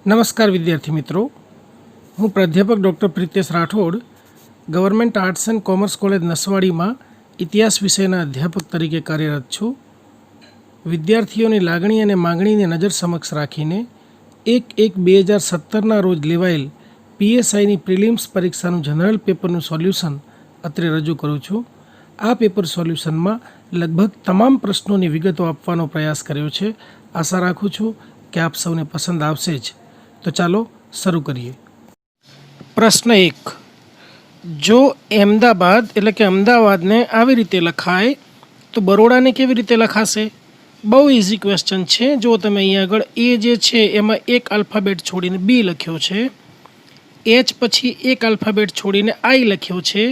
નમસ્કાર વિદ્યાર્થી મિત્રો, હું પ્રાધ્યાપક doctor Pritesh Rathod government arts and commerce college નસવાડીમાં ઇતિહાસ વિષયના અધ્યાપક તરીકે કાર્યરત છું. વિદ્યાર્થીઓની લાગણી અને માગણીને નજર સમક્ષ રાખીને 1/1/2017ના રોજ લેવાયેલ PSIની પ્રિલિમ્સ પરીક્ષાનું જનરલ પેપરનું સોલ્યુશન અત્રે રજૂ કરું છું. આ પેપર સોલ્યુશનમાં લગભગ તમામ પ્રશ્નોની વિગતો આપવાનો પ્રયાસ કર્યો છે. આશા રાખું છું કે આપ સૌને પસંદ આવશે જ. તો ચાલો શરૂ કરીએ. પ્રશ્ન 1. જો અહેમદાબાદ એટલે કે અમદાવાદને આવી રીતે લખાય તો બરોડાને કેવી રીતે લખાશે? બહુ ઇઝી ક્વેશ્ચન છે. જો તમે અહીંયા આગળ એ જે છે એમાં એક આલ્ફાબેટ છોડીને બી લખ્યો છે, એચ પછી એક આલ્ફાબેટ છોડીને આઈ લખ્યો છે,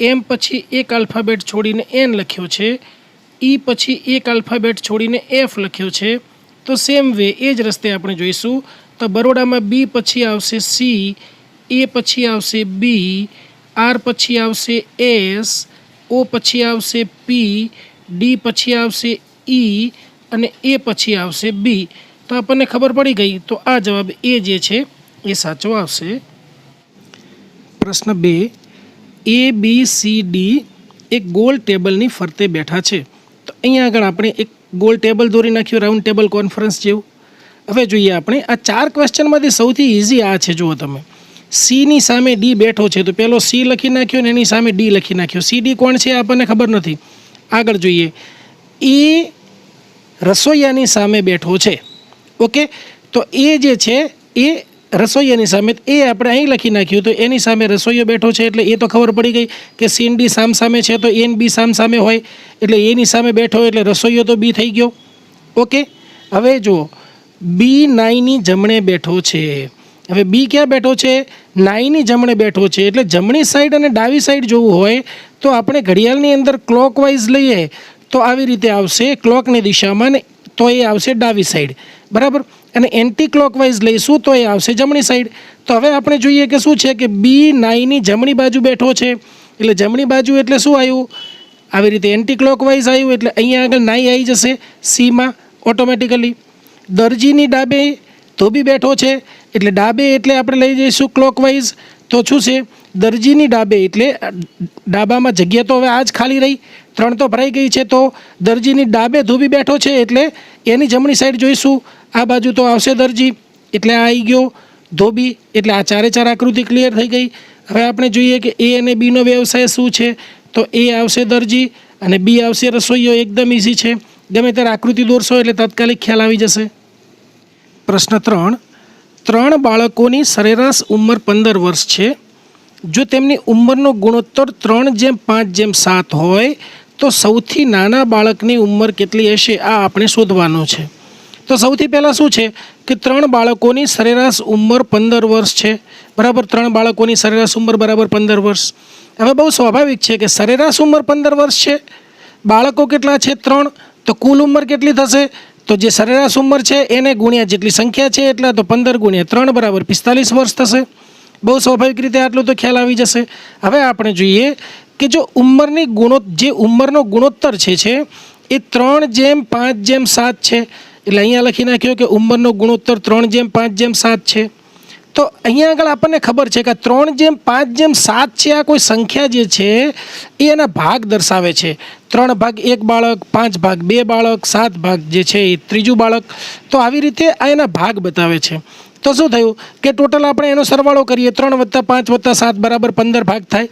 એમ પછી એક આલ્ફાબેટ છોડીને એન લખ્યો છે, ઈ પછી એક આલ્ફાબેટ છોડીને એફ લખ્યો છે. તો સેમ વે એ જ રસ્તે આપણે જોઈશું. તો બરોડામાં બી પછી આવશે સી, એ પછી આવશે બી, આર પછી આવશે એસ, ઓ પછી આવશે પી, ડી પછી આવશે ઈ અને એ પછી આવશે બી. તો આપણને ખબર પડી ગઈ. તો આ જવાબ એ જે છે એ સાચો આવશે. પ્રશ્ન 2. એ બી સી ડી એક ગોલ ટેબલની ફરતે બેઠા છે. તો અહીંયા આગળ આપણે એક ગોલ ટેબલ દોરી નાખ્યું, રાઉન્ડ ટેબલ કોન્ફરન્સ જેવું. હવે જોઈએ આપણે આ 4 ક્વેશ્ચનમાંથી સૌથી ઇઝી આ છે. જુઓ તમે, સીની સામે ડી બેઠો છે તો પહેલો સી લખી નાખ્યો ને એની સામે ડી લખી નાખ્યો. સી ડી કોણ છે આપણને ખબર નથી. આગળ જોઈએ, એ રસોઈયાની સામે બેઠો છે. ઓકે, તો એ જે છે એ રસોઈયાની સામે, એ આપણે અહીં લખી નાખ્યું તો એની સામે રસોઈયો બેઠો છે એટલે એ તો ખબર પડી ગઈ કે સી ડી સામ સામે છે તો એન બી સામ સામે હોય એટલે એની સામે બેઠો એટલે રસોઈયો તો બી થઈ ગયો. ઓકે, હવે જુઓ, બી નાઈની જમણે બેઠો છે. હવે બી ક્યાં બેઠો છે? નાઈની જમણે બેઠો છે. એટલે જમણી સાઈડ અને ડાબી સાઈડ જોવું હોય તો આપણે ઘડિયાળની અંદર ક્લોકવાઇઝ લઈએ તો આવી રીતે આવશે ક્લોકની દિશામાં, ને તો એ આવશે ડાબી સાઈડ, બરાબર. અને એન્ટી ક્લોકવાઇઝ લઈશું તો એ આવશે જમણી સાઈડ. તો હવે આપણે જોઈએ કે શું છે કે બી નાઈની જમણી બાજુ બેઠો છે એટલે જમણી બાજુ એટલે શું આવ્યું? આવી રીતે એન્ટી ક્લોકવાઇઝ આવ્યું એટલે અહીંયા આગળ નાઈ આવી જશે સીમાં ઓટોમેટિકલી. દરજીની ડાબે ધોબી બેઠો છે એટલે ડાબે એટલે આપણે લઈ જઈશું ક્લોકવાઇઝ. તો શું છે? દરજીની ડાબે એટલે ડાબામાં જગ્યા તો હવે આ જ ખાલી રહી, 3 તો ભરાઈ ગઈ છે. તો દરજીની ડાબે ધોબી બેઠો છે એટલે એની જમણી સાઈડ જોઈશું. આ બાજુ તો આવશે દરજી એટલે આ આવી ગયો ધોબી. એટલે આ 4 આકૃતિ ક્લિયર થઈ ગઈ. હવે આપણે જોઈએ કે એ અને બીનો વ્યવસાય શું છે. તો એ આવશે દરજી અને બી આવશે રસોઈયો. એકદમ ઇઝી છે. ગમે ત્યારે આકૃતિ દોરશો એટલે તાત્કાલિક ખ્યાલ આવી જશે. પ્રશ્ન 3. 3 બાળકોની સરેરાશ ઉંમર 15 વર્ષ છે. જો તેમની ઉંમરનો ગુણોત્તર 3:5:7 હોય તો સૌથી નાના બાળકની ઉંમર કેટલી હશે? આ આપણે શોધવાનું છે. તો સૌથી પહેલાં શું છે કે 3 બાળકોની સરેરાશ ઉંમર 15 વર્ષ છે, બરાબર. 3 બાળકોની સરેરાશ ઉંમર બરાબર 15 વર્ષ. હવે બહુ સ્વાભાવિક છે કે સરેરાશ ઉંમર 15 વર્ષ છે, બાળકો કેટલા છે? 3. તો કુલ ઉંમર કેટલી થશે? તો જે સરેરાશ ઉંમર છે એને ગુણ્યા જેટલી સંખ્યા છે એટલા, તો 15 × 3 બરાબર 45 વર્ષ થશે. બહુ સ્વાભાવિક રીતે આટલું તો ખ્યાલ આવી જશે. હવે આપણે જોઈએ કે જો ઉંમરનો ગુણોત્તર છે એ 3:5:7 છે. એટલે અહીંયા લખી નાખ્યો કે ઉંમરનો ગુણોત્તર 3:5:7 છે. તો અહીંયા આગળ આપણને ખબર છે કે 3:5:7 છે. આ કોઈ સંખ્યા જે છે એ એના ભાગ દર્શાવે છે. 3 ભાગ 1 બાળક, 5 ભાગ 2 બાળક, 7 ભાગ જે છે એ ત્રીજું બાળક. તો આવી રીતે આ એના ભાગ બતાવે છે. તો શું થયું કે ટોટલ આપણે એનો સરવાળો કરીએ, 3 + 5 + 7 બરાબર 15 ભાગ થાય.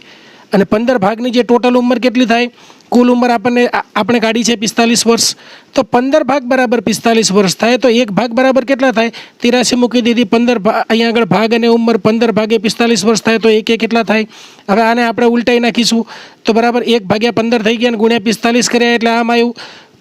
અને 15 ભાગની જે ટોટલ ઉંમર કેટલી થાય? કુલ ઉંમર આપણે કાઢી છે 45 વર્ષ. તો 15 ભાગ બરાબર 45 વર્ષ થાય. તો 1 ભાગ બરાબર કેટલા થાય? 83 મૂકી દીધી. 15 અહીંયા આગળ ભાગ અને ઉંમર 15 ભાગે 45 વર્ષ થાય તો 1 કેટલા થાય? હવે આને આપણે ઉલટાઈ નાખીશું તો બરાબર 1/15 થઈ ગયા અને ગુણ્યા 45 કર્યા એટલે આમ આવ્યું,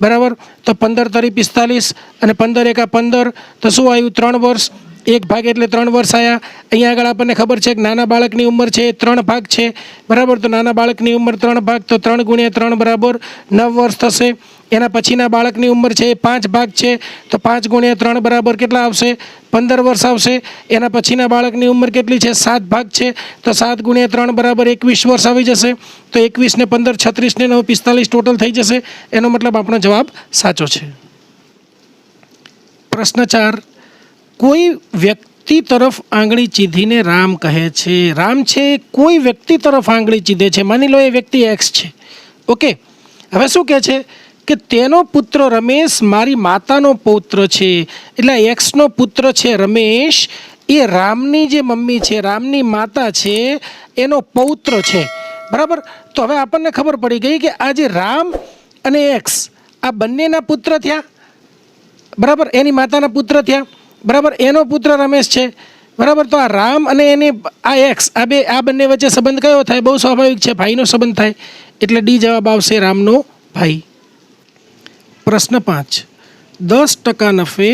બરાબર. તો 15 × 45 અને 15 × 15 તો શું આવ્યું? 3 વર્ષ. 1 ભાગ એટલે 3 વર્ષ આવ્યા. અહીંયા આગળ આપણને ખબર છે કે નાના બાળકની ઉંમર છે 3 ભાગ છે, બરાબર. તો નાના બાળકની ઉંમર 3 ભાગ, તો 3 × 3 બરાબર 9 વર્ષ થશે. એના પછીના બાળકની ઉંમર છે 5 ભાગ છે તો 5 × 3 બરાબર કેટલા આવશે? 15 વર્ષ આવશે. એના પછીના બાળકની ઉંમર કેટલી છે? 7 ભાગ છે તો 7 × 3 બરાબર 21 વર્ષ આવી જશે. તો 21 ને 15 36 ને 9 45 ટોટલ થઈ જશે. એનો મતલબ આપણો જવાબ સાચો છે. પ્રશ્ન 4. કોઈ વ્યક્તિ વ્યક્તિ તરફ આંગળી ચીધીને રામ કહે છે. રામ છે એ કોઈ વ્યક્તિ તરફ આંગળી ચીધે છે. માની લો એ વ્યક્તિ એક્સ છે. ઓકે, હવે શું કહે છે કે તેનો પુત્ર રમેશ મારી માતાનો પૌત્ર છે. એટલે એક્સનો પુત્ર છે રમેશ, એ રામની જે મમ્મી છે, રામની માતા છે, એનો પૌત્ર છે. બરાબર. તો હવે આપણને ખબર પડી ગઈ કે આ જે રામ અને એક્સ આ બંનેના પુત્ર થયા. બરાબર, એની માતાના પુત્ર થયા. બરાબર, એનો પુત્ર રમેશ છે. બરાબર, તો આ રામ અને એની આ એક્સ આ બંને વચ્ચે સંબંધ કયો થાય? બહુ સ્વાભાવિક છે, ભાઈનો સંબંધ થાય. એટલે ડી જવાબ આવશે, રામનો ભાઈ. પ્રશ્ન 5, 10% નફે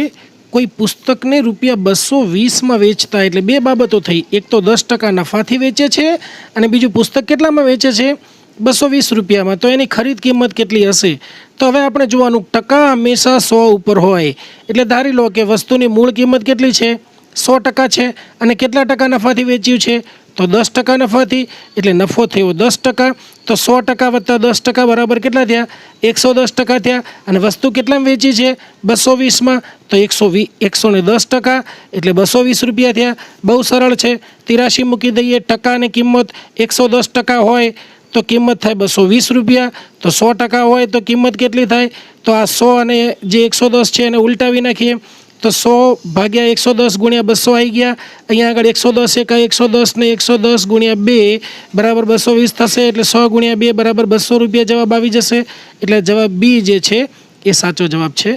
કોઈ પુસ્તકને ₹220માં વેચતા, એટલે બે બાબતો થઈ. એક તો 10% નફાથી વેચે છે અને બીજું પુસ્તક કેટલામાં વેચે છે? ₹220. તો એની ખરીદ કિંમત કેટલી હશે? તો હવે આપણે જોવાનું, ટકા હંમેશા 100 ઉપર હોય. એટલે ધારી લો કે વસ્તુની મૂળ કિંમત કેટલી છે? 100% છે. અને કેટલા ટકા નફાથી વેચ્યું છે? તો 10% નફાથી. એટલે નફો થયો 10%. તો 100% વત્તા 10% બરાબર કેટલા થયા? 110% થયા. અને વસ્તુ કેટલામાં વેચી છે? 220માં. તો 110% એટલે ₹220 થયા. બહુ સરળ છે. 83 મૂકી દઈએ. ટકા અને કિંમત 110% હોય તો કિંમત થાય ₹220. તો 100% હોય તો કિંમત કેટલી થાય? તો આ 100 અને જે 110 છે એને ઉલટાવી નાખીએ. તો 100 ભાગ્યા 110 ગુણ્યા 200 આવી ગયા. અહીંયા આગળ 110 એકા 110 ને 110 ગુણ્યા 2 બરાબર 220 થશે. એટલે 100 ગુણ્યા 2 બરાબર ₹200 જવાબ આવી જશે. એટલે જવાબ બી જે છે એ સાચો જવાબ છે.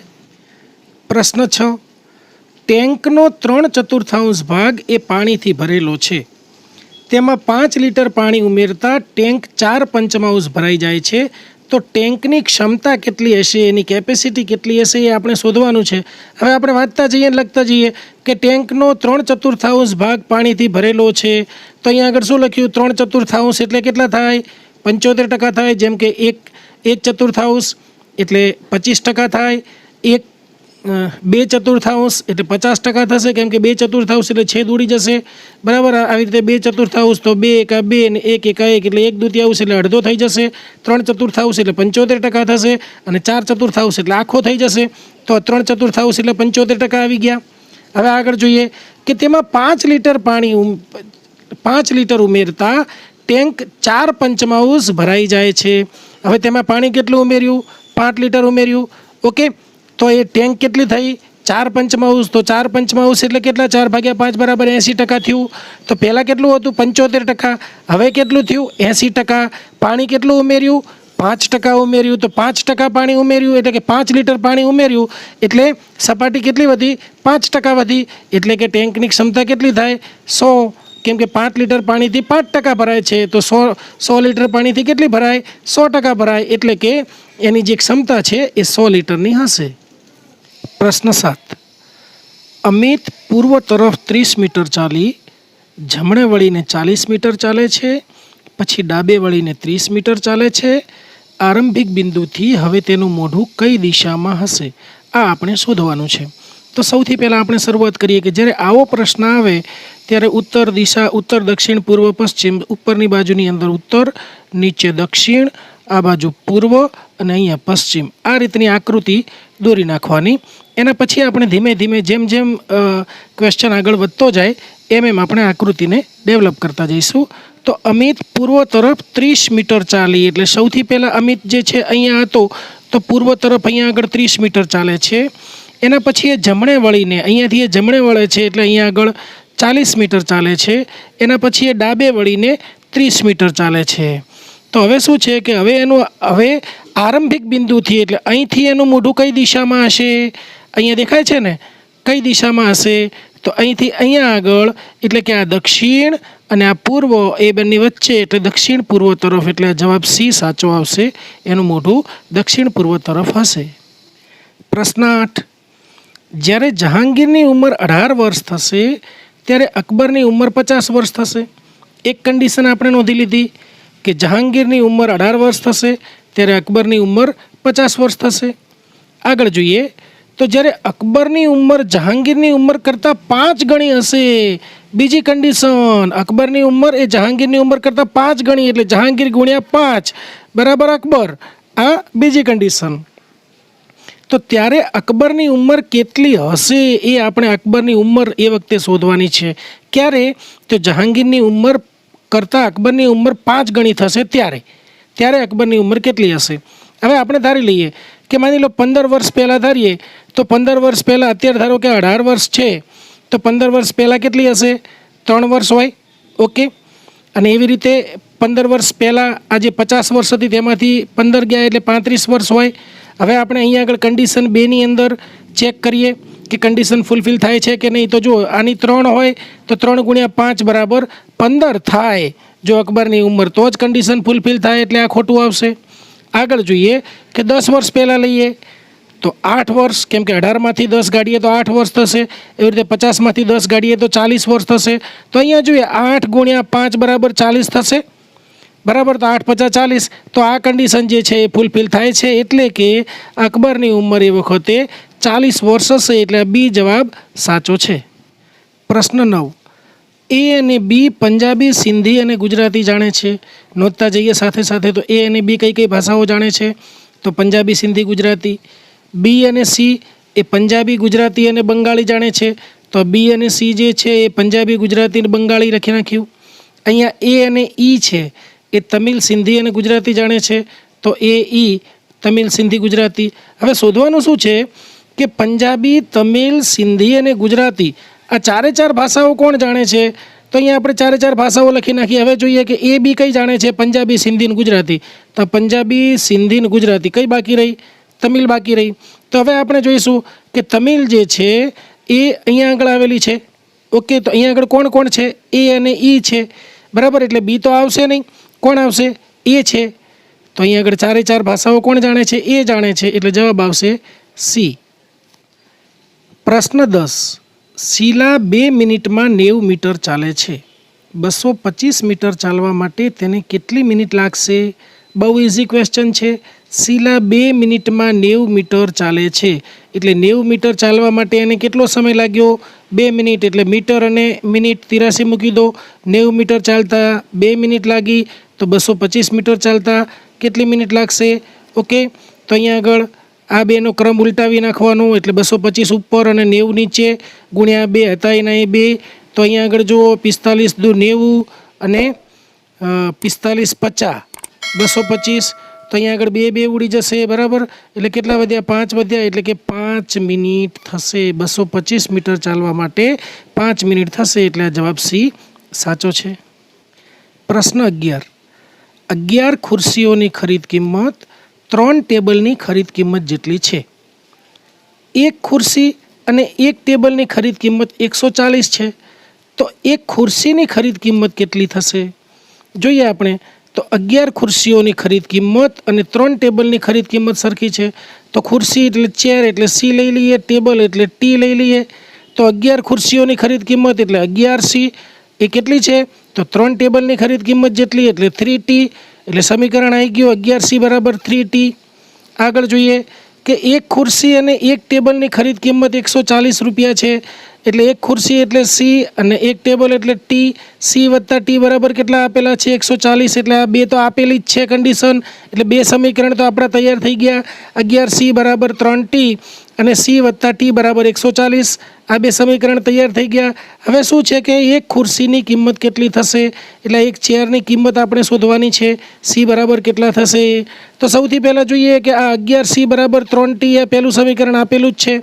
પ્રશ્ન 6, ટેન્કનો 3/4 ભાગ એ પાણીથી ભરેલો છે. તેમાં 5 લીટર પાણી ઉમેરતા ટેન્ક 4/5 ભરાઈ જાય છે. તો ટેન્કની ક્ષમતા કેટલી હશે, એની કેપેસિટી કેટલી હશે, એ આપણે શોધવાનું છે. હવે આપણે વાંચતા જઈએ અને લખતા જઈએ કે ટેન્કનો 3/4 ભાગ પાણીથી ભરેલો છે. તો અહીંયા આગળ શું લખ્યું? 3/4 એટલે કેટલા થાય? 75% થાય. જેમ કે 1/4 એટલે 25% થાય. 2/4 એટલે 50% થશે, કેમ કે 2/4 એટલે છેદ ઉડી જશે. બરાબર, આવી રીતે 2/4 તો 2 એકા 2 અને 1 એકા 1 એટલે 1/2 એટલે અડધો થઈ જશે. 3/4 એટલે 75% થશે. અને 4/4 એટલે આખો થઈ જશે. તો 3/4 એટલે 75% આવી ગયા. હવે આગળ જોઈએ કે તેમાં 5 લીટર ઉમેરતા ટેન્ક 4/5 ભરાઈ જાય છે. હવે તેમાં પાણી કેટલું ઉમેર્યું? 5 લીટર ઉમેર્યું. ઓકે, તો એ ટેન્ક કેટલી થઈ? 4/5. તો 4/5 એટલે કેટલા? 4 ભાગ્યા 5 બરાબર 80% થયું. તો પહેલાં કેટલું હતું? 75%. હવે કેટલું થયું? 80%. પાણી કેટલું ઉમેર્યું? 5% ઉમેર્યું. તો 5% પાણી ઉમેર્યું એટલે કે 5 લીટર પાણી ઉમેર્યું એટલે સપાટી કેટલી વધી? 5% વધી. એટલે કે ટેન્કની ક્ષમતા કેટલી થાય? 100. કેમ કે 5 લીટર પાણીથી 5% ભરાય છે. તો 100 લીટર પાણીથી કેટલી ભરાય? 100% ભરાય. એટલે કે એની જે ક્ષમતા છે એ 100 લીટરની હશે. પ્રશ્ન 7, અમિત પૂર્વ તરફ 30 મીટર ચાલી જમણે વળીને 40 મીટર ચાલે છે. પછી ડાબે વળીને 30 મીટર ચાલે છે. આરંભિક બિંદુથી હવે તેનું મોઢું કઈ દિશામાં હશે? આ આપણે શોધવાનું છે. તો સૌથી પહેલાં આપણે શરૂઆત કરીએ કે જ્યારે આવો પ્રશ્ન આવે ત્યારે ઉત્તર દિશા, ઉત્તર, દક્ષિણ, પૂર્વ, પશ્ચિમ, ઉપરની બાજુની અંદર ઉત્તર, નીચે દક્ષિણ, આ બાજુ પૂર્વ અને અહીંયા પશ્ચિમ, આ રીતની આકૃતિ દોરી નાખવાની. એના પછી આપણે ધીમે ધીમે જેમ જેમ ક્વેશ્ચન આગળ વધતો જાય એમ આપણે આકૃતિને ડેવલપ કરતા જઈશું. તો અમિત પૂર્વ તરફ 30 મીટર ચાલી, એટલે સૌથી પહેલાં અમિત જે છે અહીંયા હતો તો પૂર્વ તરફ અહીંયા આગળ 30 મીટર ચાલે છે. એના પછી એ જમણે વળીને, અહીંયાથી એ જમણે વળે છે એટલે અહીંયા આગળ 40 મીટર ચાલે છે. એના પછી એ ડાબે વળીને 30 મીટર ચાલે છે. તો હવે શું છે કે હવે આરંભિક બિંદુથી એટલે અહીંથી એનું મોઢું કઈ દિશામાં હશે? અહીંયા દેખાય છે ને, કઈ દિશામાં હશે? તો અહીંથી અહીંયા આગળ એટલે કે આ દક્ષિણ અને આ પૂર્વ એ બંને વચ્ચે એટલે દક્ષિણ પૂર્વ તરફ. એટલે જવાબ સી સાચો આવશે. એનું મોઢું દક્ષિણ પૂર્વ તરફ હશે. પ્રશ્ન 8, જ્યારે જહાંગીરની ઉંમર 18 વર્ષ થશે ત્યારે અકબરની ઉંમર 50 વર્ષ થશે. એક કન્ડિશન આપણે નોંધી લીધી કે જહાંગીરની ઉંમર 18 વર્ષ થશે ત્યારે અકબરની ઉંમર 50 વર્ષ થશે. આગળ જોઈએ તો જ્યારે અકબરની ઉંમર જહાંગીરની ઉંમર કરતાં 5 ગણી હશે. બીજી કન્ડિશન, અકબરની ઉંમર એ જહાંગીરની ઉંમર કરતાં 5 ગણી એટલે જહાંગીર ગુણ્યા 5 બરાબર અકબર. આ બીજી કન્ડિશન. તો ત્યારે અકબરની ઉંમર કેટલી હશે એ આપણે અકબરની ઉંમર એ વખતે શોધવાની છે. ક્યારે? તો જહાંગીરની ઉંમર કરતાં અકબરની ઉંમર 5 ગણી થશે ત્યારે અકબરની ઉંમર કેટલી હશે. હવે આપણે ધારી લઈએ કે માની લો 15 વર્ષ પહેલાં ધારીએ તો 15 વર્ષ પહેલાં, અત્યારે ધારો કે 18 વર્ષ છે તો 15 વર્ષ પહેલાં કેટલી હશે? 3 વર્ષ હોય. ઓકે. અને એવી રીતે 15 વર્ષ પહેલાં આજે 50 વર્ષ હતી તેમાંથી 15 ગયા એટલે 35 વર્ષ હોય. હવે આપણે અહીંયા આગળ કન્ડિશન 2ની અંદર ચેક કરીએ કે કન્ડિશન ફૂલફિલ થાય છે કે નહીં. તો જો આની 3 હોય તો 3 × 5 બરાબર 15 થાય જો અકબરની ઉંમર, તો જ કન્ડિશન ફૂલફિલ થાય, એટલે આ ખોટું આવશે. આગળ જોઈએ કે 10 વર્ષ પહેલાં લઈએ તો 8 વર્ષ, કેમ કે 18માંથી 10 કાઢીએ તો 8 વર્ષ થશે. એવી રીતે 50માંથી 10 કાઢીએ તો 40 વર્ષ થશે. તો અહીંયા જોઈએ 8 × 5 બરાબર 40 થશે. બરાબર, તો 8 × 5 = 40. તો આ કન્ડિશન જે છે એ ફૂલફિલ થાય છે, એટલે કે અકબરની ઉંમર એ વખતે 40 વર્ષ હશે. એટલે બી જવાબ સાચો છે. પ્રશ્ન 9. એ અને બી પંજાબી, સિંધી અને ગુજરાતી જાણે છે. નોંધતા જઈએ સાથે સાથે. તો એ અને બી કઈ કઈ ભાષાઓ જાણે છે? તો પંજાબી, સિંધી, ગુજરાતી. બી અને સી એ પંજાબી, ગુજરાતી અને બંગાળી જાણે છે. તો બી અને સી જે છે એ પંજાબી, ગુજરાતી અને બંગાળી લખી નાખ્યું. અહીંયા એ અને ઈ છે એ તમિલ, સિંધી અને ગુજરાતી જાણે છે. તો એ ઈ તમિલ, સિંધી, ગુજરાતી. હવે શોધવાનું શું છે કે પંજાબી, તમિલ, સિંધી અને ગુજરાતી આ 4 ભાષાઓ કોણ જાણે છે? તો અહીંયા આપણે 4 ભાષાઓ લખી નાખીએ. હવે જોઈએ કે એ બી કઈ જાણે છે? પંજાબી, સિંધી અને ગુજરાતી. તો પંજાબી, સિંધી અને ગુજરાતી. કઈ બાકી રહી? તમિલ બાકી રહી. તો હવે આપણે જોઈશું કે તમિલ જે છે એ અહીંયા આગળ આવેલી છે. ઓકે. તો અહીંયા આગળ કોણ કોણ છે? એ અને ઈ છે. બરાબર, એટલે બી તો આવશે નહીં. કોણ આવશે? એ છે. તો અહીંયા આગળ 4 ભાષાઓ કોણ જાણે છે? એ જાણે છે. એટલે જવાબ આવશે સી. પ્રશ્ન 10. શીલા 2 મિનિટમાં 90 મીટર ચાલે છે. 225 મીટર ચાલવા માટે તેને કેટલી મિનિટ લાગશે? બહુ ઇઝી ક્વેશ્ચન છે. શીલા 2 મિનિટમાં 90 મીટર ચાલે છે, એટલે 90 મીટર ચાલવા માટે એને કેટલો સમય લાગ્યો? 2 મિનિટ. એટલે મીટર અને મિનિટ 83 મૂકી દો. 90 મીટર ચાલતા 2 મિનિટ લાગી, તો 225 મીટર ચાલતા કેટલી મિનિટ લાગશે? ઓકે. તો અહીંયા આગળ આ બેનો ક્રમ ઉલટાવી નાખવાનો, એટલે 225 ઉપર અને 90 નીચે ગુણ્યા 2 હતા એના એ 2. તો અહીંયા આગળ જુઓ 45 દુ 90 અને 45 50 225. તો અહીંયા આગળ 2 ઉડી જશે. બરાબર, એટલે કેટલા વધ્યા? 5 વધ્યા. એટલે કે 5 મિનિટ થશે. 225 મીટર ચાલવા માટે 5 મિનિટ થશે. એટલે આ જવાબ સી સાચો છે. પ્રશ્ન 11. 11 ખુરશીઓની ખરીદ કિંમત 3 ટેબલની ખરીદ કિંમત જેટલી છે. એક ખુરશી અને એક ટેબલની ખરીદ કિંમત 140 છે. તો એક ખુરશીની ખરીદ કિંમત કેટલી થશે? જોઈએ આપણે. તો 11 ખુરશીઓની ખરીદ કિંમત અને 3 ટેબલની ખરીદ કિંમત સરખી છે. તો ખુરશી એટલે ચેર એટલે સી લઈ લઈએ, ટેબલ એટલે ટી લઈ લઈએ. તો 11 ખુરશીઓની ખરીદ કિંમત એટલે 11 સી. એ કેટલી છે? તો 3 ટેબલની ખરીદ કિંમત જેટલી, એટલે 3T. એટલે સમીકરણ આવી ગયું 11C બરાબર 3T. આગળ જોઈએ કે એક ખુરશી અને એક ટેબલની ખરીદ કિંમત 140 રૂપિયા છે. એટલે એક ખુરશી એટલે સી અને એક ટેબલ એટલે ટી. સી વત્તા ટી બરાબર કેટલા આપેલા છે? 140. એટલે આ બે તો આપેલી જ છે કન્ડિશન. એટલે 2 સમીકરણ તો આપણા તૈયાર થઈ ગયા. 11C બરાબર 3T અને સી વત્તા ટી બરાબર 140. આ 2 સમીકરણ તૈયાર થઈ ગયા. હવે શું છે કે એક ખુરશીની કિંમત કેટલી થશે? એટલે એક ચેરની કિંમત આપણે શોધવાની છે. સી બરાબર કેટલા થશે? તો સૌથી પહેલાં જોઈએ કે આ 11C બરાબર 3T એ પહેલું સમીકરણ આપેલું જ છે.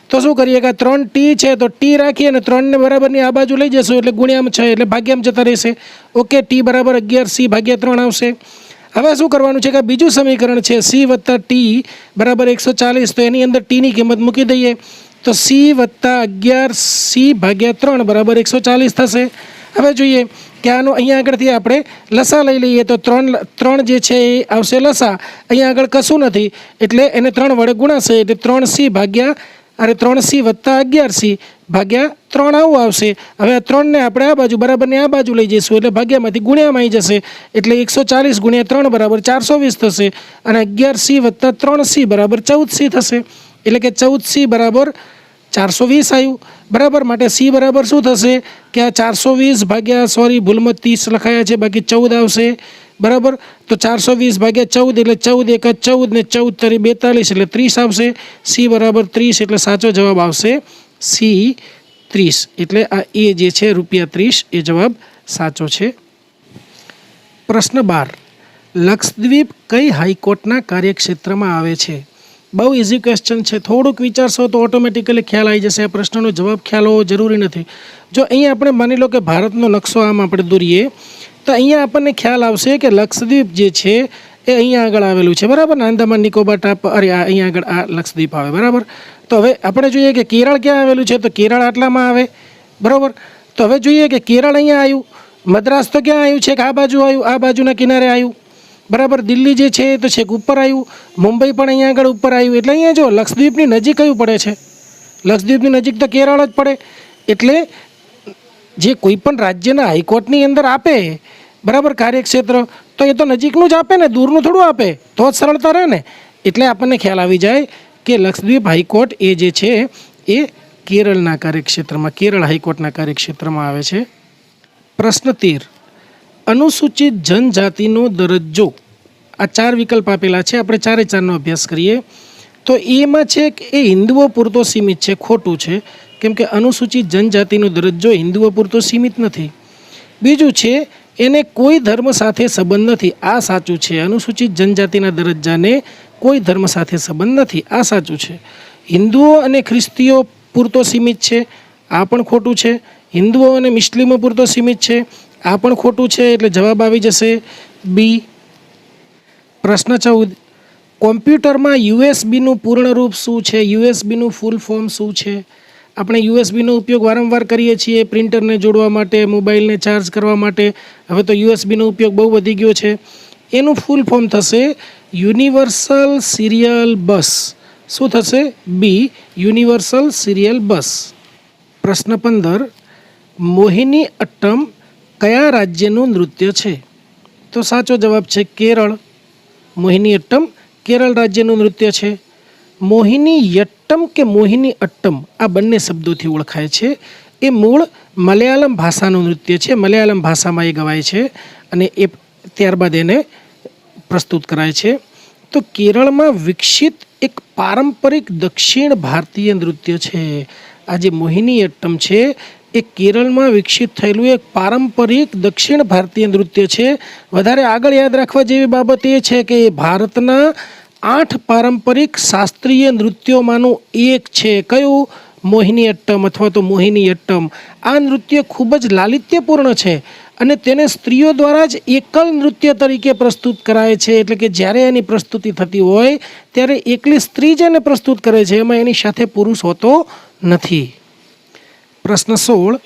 તો શું કરીએ કે 3T છે તો ટી રાખીએ અને 3ને બરાબરની આ બાજુ લઈ જશું, એટલે ગુણ્યામાં 6 એટલે ભાગ્યામાં જતા રહેશે. ઓકે. ટી બરાબર 11C ભાગ્યા 3 આવશે. હવે શું કરવાનું છે કે બીજું સમીકરણ છે સી વત્તા ટી બરાબર 140. તો એની અંદર ટીની કિંમત મૂકી દઈએ. તો સી વત્તા 11C ભાગ્યા 3 બરાબર 140 થશે. હવે જોઈએ કે આનો અહીંયા આગળથી આપણે લસા લઈ લઈએ. તો 3 જે છે એ આવશે લસા. અહીંયા આગળ કશું નથી એટલે એને 3 વડે ગુણાશે. એટલે 3C ભાગ્યા 3C વત્તા 11C ભાગ્યા 3 આવું આવશે. હવે આ 3ને આપણે આ બાજુ બરાબરની આ બાજુ લઈ જઈશું, એટલે ભાગ્યામાંથી ગુણ્યામાં આવી જશે. એટલે 140 ગુણ્યા 3 બરાબર 420 થશે. અને 11C વત્તા 3C બરાબર 14C થશે. એટલે કે 14C બરાબર 420 આવ્યું બરાબર. માટે સી બરાબર શું થશે કે આ 420 ભાગ્યા ભૂલમાં 30 લખાયા છે, બાકી 14 આવશે બરાબર. તો 420 ભાગ્યા 14 એટલે 14 એકા 14 ને 14 તરી 42 એટલે 30 આવશે. સી બરાબર 30 એટલે સાચો જવાબ આવશે સી 30. એટલે આ એ જે છે ₹30 એ જવાબ સાચો છે. પ્રશ્ન 12, લક્ષદ્વીપ કઈ હાઈકોર્ટના કાર્યક્ષેત્રમાં આવે છે? બહુ ઇઝી ક્વેશ્ચન છે. થોડુંક વિચારશો તો ઓટોમેટિકલી ખ્યાલ આવી જશે. આ પ્રશ્નનો જવાબ ખ્યાલ હોવો જરૂરી નથી. જો અહીંયા આપણે માની લો કે ભારતનો નકશો આમ આપણે દોરીએ તો અહીંયા આપણને ખ્યાલ આવશે કે લક્ષદ્વીપ જે છે એ અહીંયા આગળ આવેલું છે બરાબર. આંદામાન નિકોબાર ટાપ અહીંયા આગળ આ લક્ષદ્વીપ આવે બરાબર. તો હવે આપણે જોઈએ કે કેરળ ક્યાં આવેલું છે, તો કેરળ આટલામાં આવે બરાબર. તો હવે જોઈએ કે કેરળ અહીંયા આવ્યું, મદ્રાસ તો ક્યાં આવ્યું છે કે આ બાજુ આવ્યું, આ બાજુના કિનારે આવ્યું બરાબર. દિલ્હી જે છે તો છેક ઉપર આવ્યું, મુંબઈ પણ અહીંયા આગળ ઉપર આવ્યું. એટલે અહીંયા જો લક્ષદ્વીપની નજીક કયું પડે છે? લક્ષદ્વીપની નજીક તો કેરળ જ પડે. એટલે જે કોઈ પણ રાજ્યના હાઈકોર્ટની અંદર આપે બરાબર કાર્યક્ષેત્ર, તો એ તો નજીકનું જ આપે ને, દૂરનું થોડું આપે, તો જ સરળતા રહે ને. એટલે આપણને ખ્યાલ આવી જાય કે લક્ષદ્વીપ હાઈકોર્ટ એ જે છે એ કેરળના કાર્યક્ષેત્રમાં, કેરળ હાઈકોર્ટના કાર્યક્ષેત્રમાં આવે છે. પ્રશ્ન 13, અનુસૂચિત જનજાતિનો દરજ્જો. આ 4 વિકલ્પ આપેલા છે, આપણે 4-4નો અભ્યાસ કરીએ. તો એમાં છે કે એ હિન્દુઓ પૂરતો સીમિત છે. ખોટું છે, કેમ કે અનુસૂચિત જનજાતિનો દરજ્જો હિન્દુઓ પૂરતો સીમિત નથી. બીજું છે એને કોઈ ધર્મ સાથે સંબંધ નથી. આ સાચું છે. અનુસૂચિત જનજાતિના દરજ્જાને કોઈ ધર્મ સાથે સંબંધ નથી. આ સાચું છે. હિન્દુઓ અને ખ્રિસ્તીઓ પૂરતો સીમિત છે. આ પણ ખોટું છે. હિન્દુઓ અને મુસ્લિમો પૂરતો સીમિત છે. આ પણ ખોટું છે. એટલે જવાબ આવી જશે બી. પ્રશ્ન 14, કોમ્પ્યુટરમાં યુએસબીનું પૂર્ણ રૂપ શું છે? યુએસબીનું ફૂલ ફોર્મ શું છે? આપણે યુએસબીનો ઉપયોગ વારંવાર કરીએ છીએ પ્રિન્ટરને જોડવા માટે, મોબાઈલને ચાર્જ કરવા માટે. હવે તો યુએસબીનો ઉપયોગ બહુ વધી ગયો છે. એનું ફૂલ ફોર્મ થશે યુનિવર્સલ સિરિયલ બસ. શું થશે? બી, યુનિવર્સલ સિરિયલ બસ. પ્રશ્ન 15, મોહિની અટ્ટમ કયા રાજ્યનું નૃત્ય છે? તો સાચો જવાબ છે કેરળ. મોહિની અટ્ટમ કેરળ રાજ્યનું નૃત્ય છે. મોહિની યટ્ટમ કે મોહિની અટ્ટમ આ બંને શબ્દોથી ઓળખાય છે. એ મૂળ મલયાલમ ભાષાનું નૃત્ય છે. મલયાલમ ભાષામાં એ ગવાય છે અને એ ત્યારબાદ એને પ્રસ્તુત કરાય છે. તો કેરળમાં વિકસિત એક પારંપરિક દક્ષિણ ભારતીય નૃત્ય છે. આ જે મોહિની અટ્ટમ છે એ કેરળમાં વિકસિત થયેલું એક પારંપરિક દક્ષિણ ભારતીય નૃત્ય છે. વધારે આગળ યાદ રાખવા જેવી બાબત એ છે કે એ ભારતના 8 પારંપરિક શાસ્ત્રીય નૃત્યોમાંનું એક છે. કયું? મોહિની અટ્ટમ અથવા તો મોહિની અટ્ટમ. આ નૃત્ય ખૂબ જ લાલિત્યપૂર્ણ છે અને તેને સ્ત્રીઓ દ્વારા જ એકલ નૃત્ય તરીકે પ્રસ્તુત કરાય છે. એટલે કે જ્યારે એની પ્રસ્તુતિ થતી હોય ત્યારે એકલી સ્ત્રી જ એને પ્રસ્તુત કરે છે, એમાં એની સાથે પુરુષ હોતો નથી. પ્રશ્ન 16,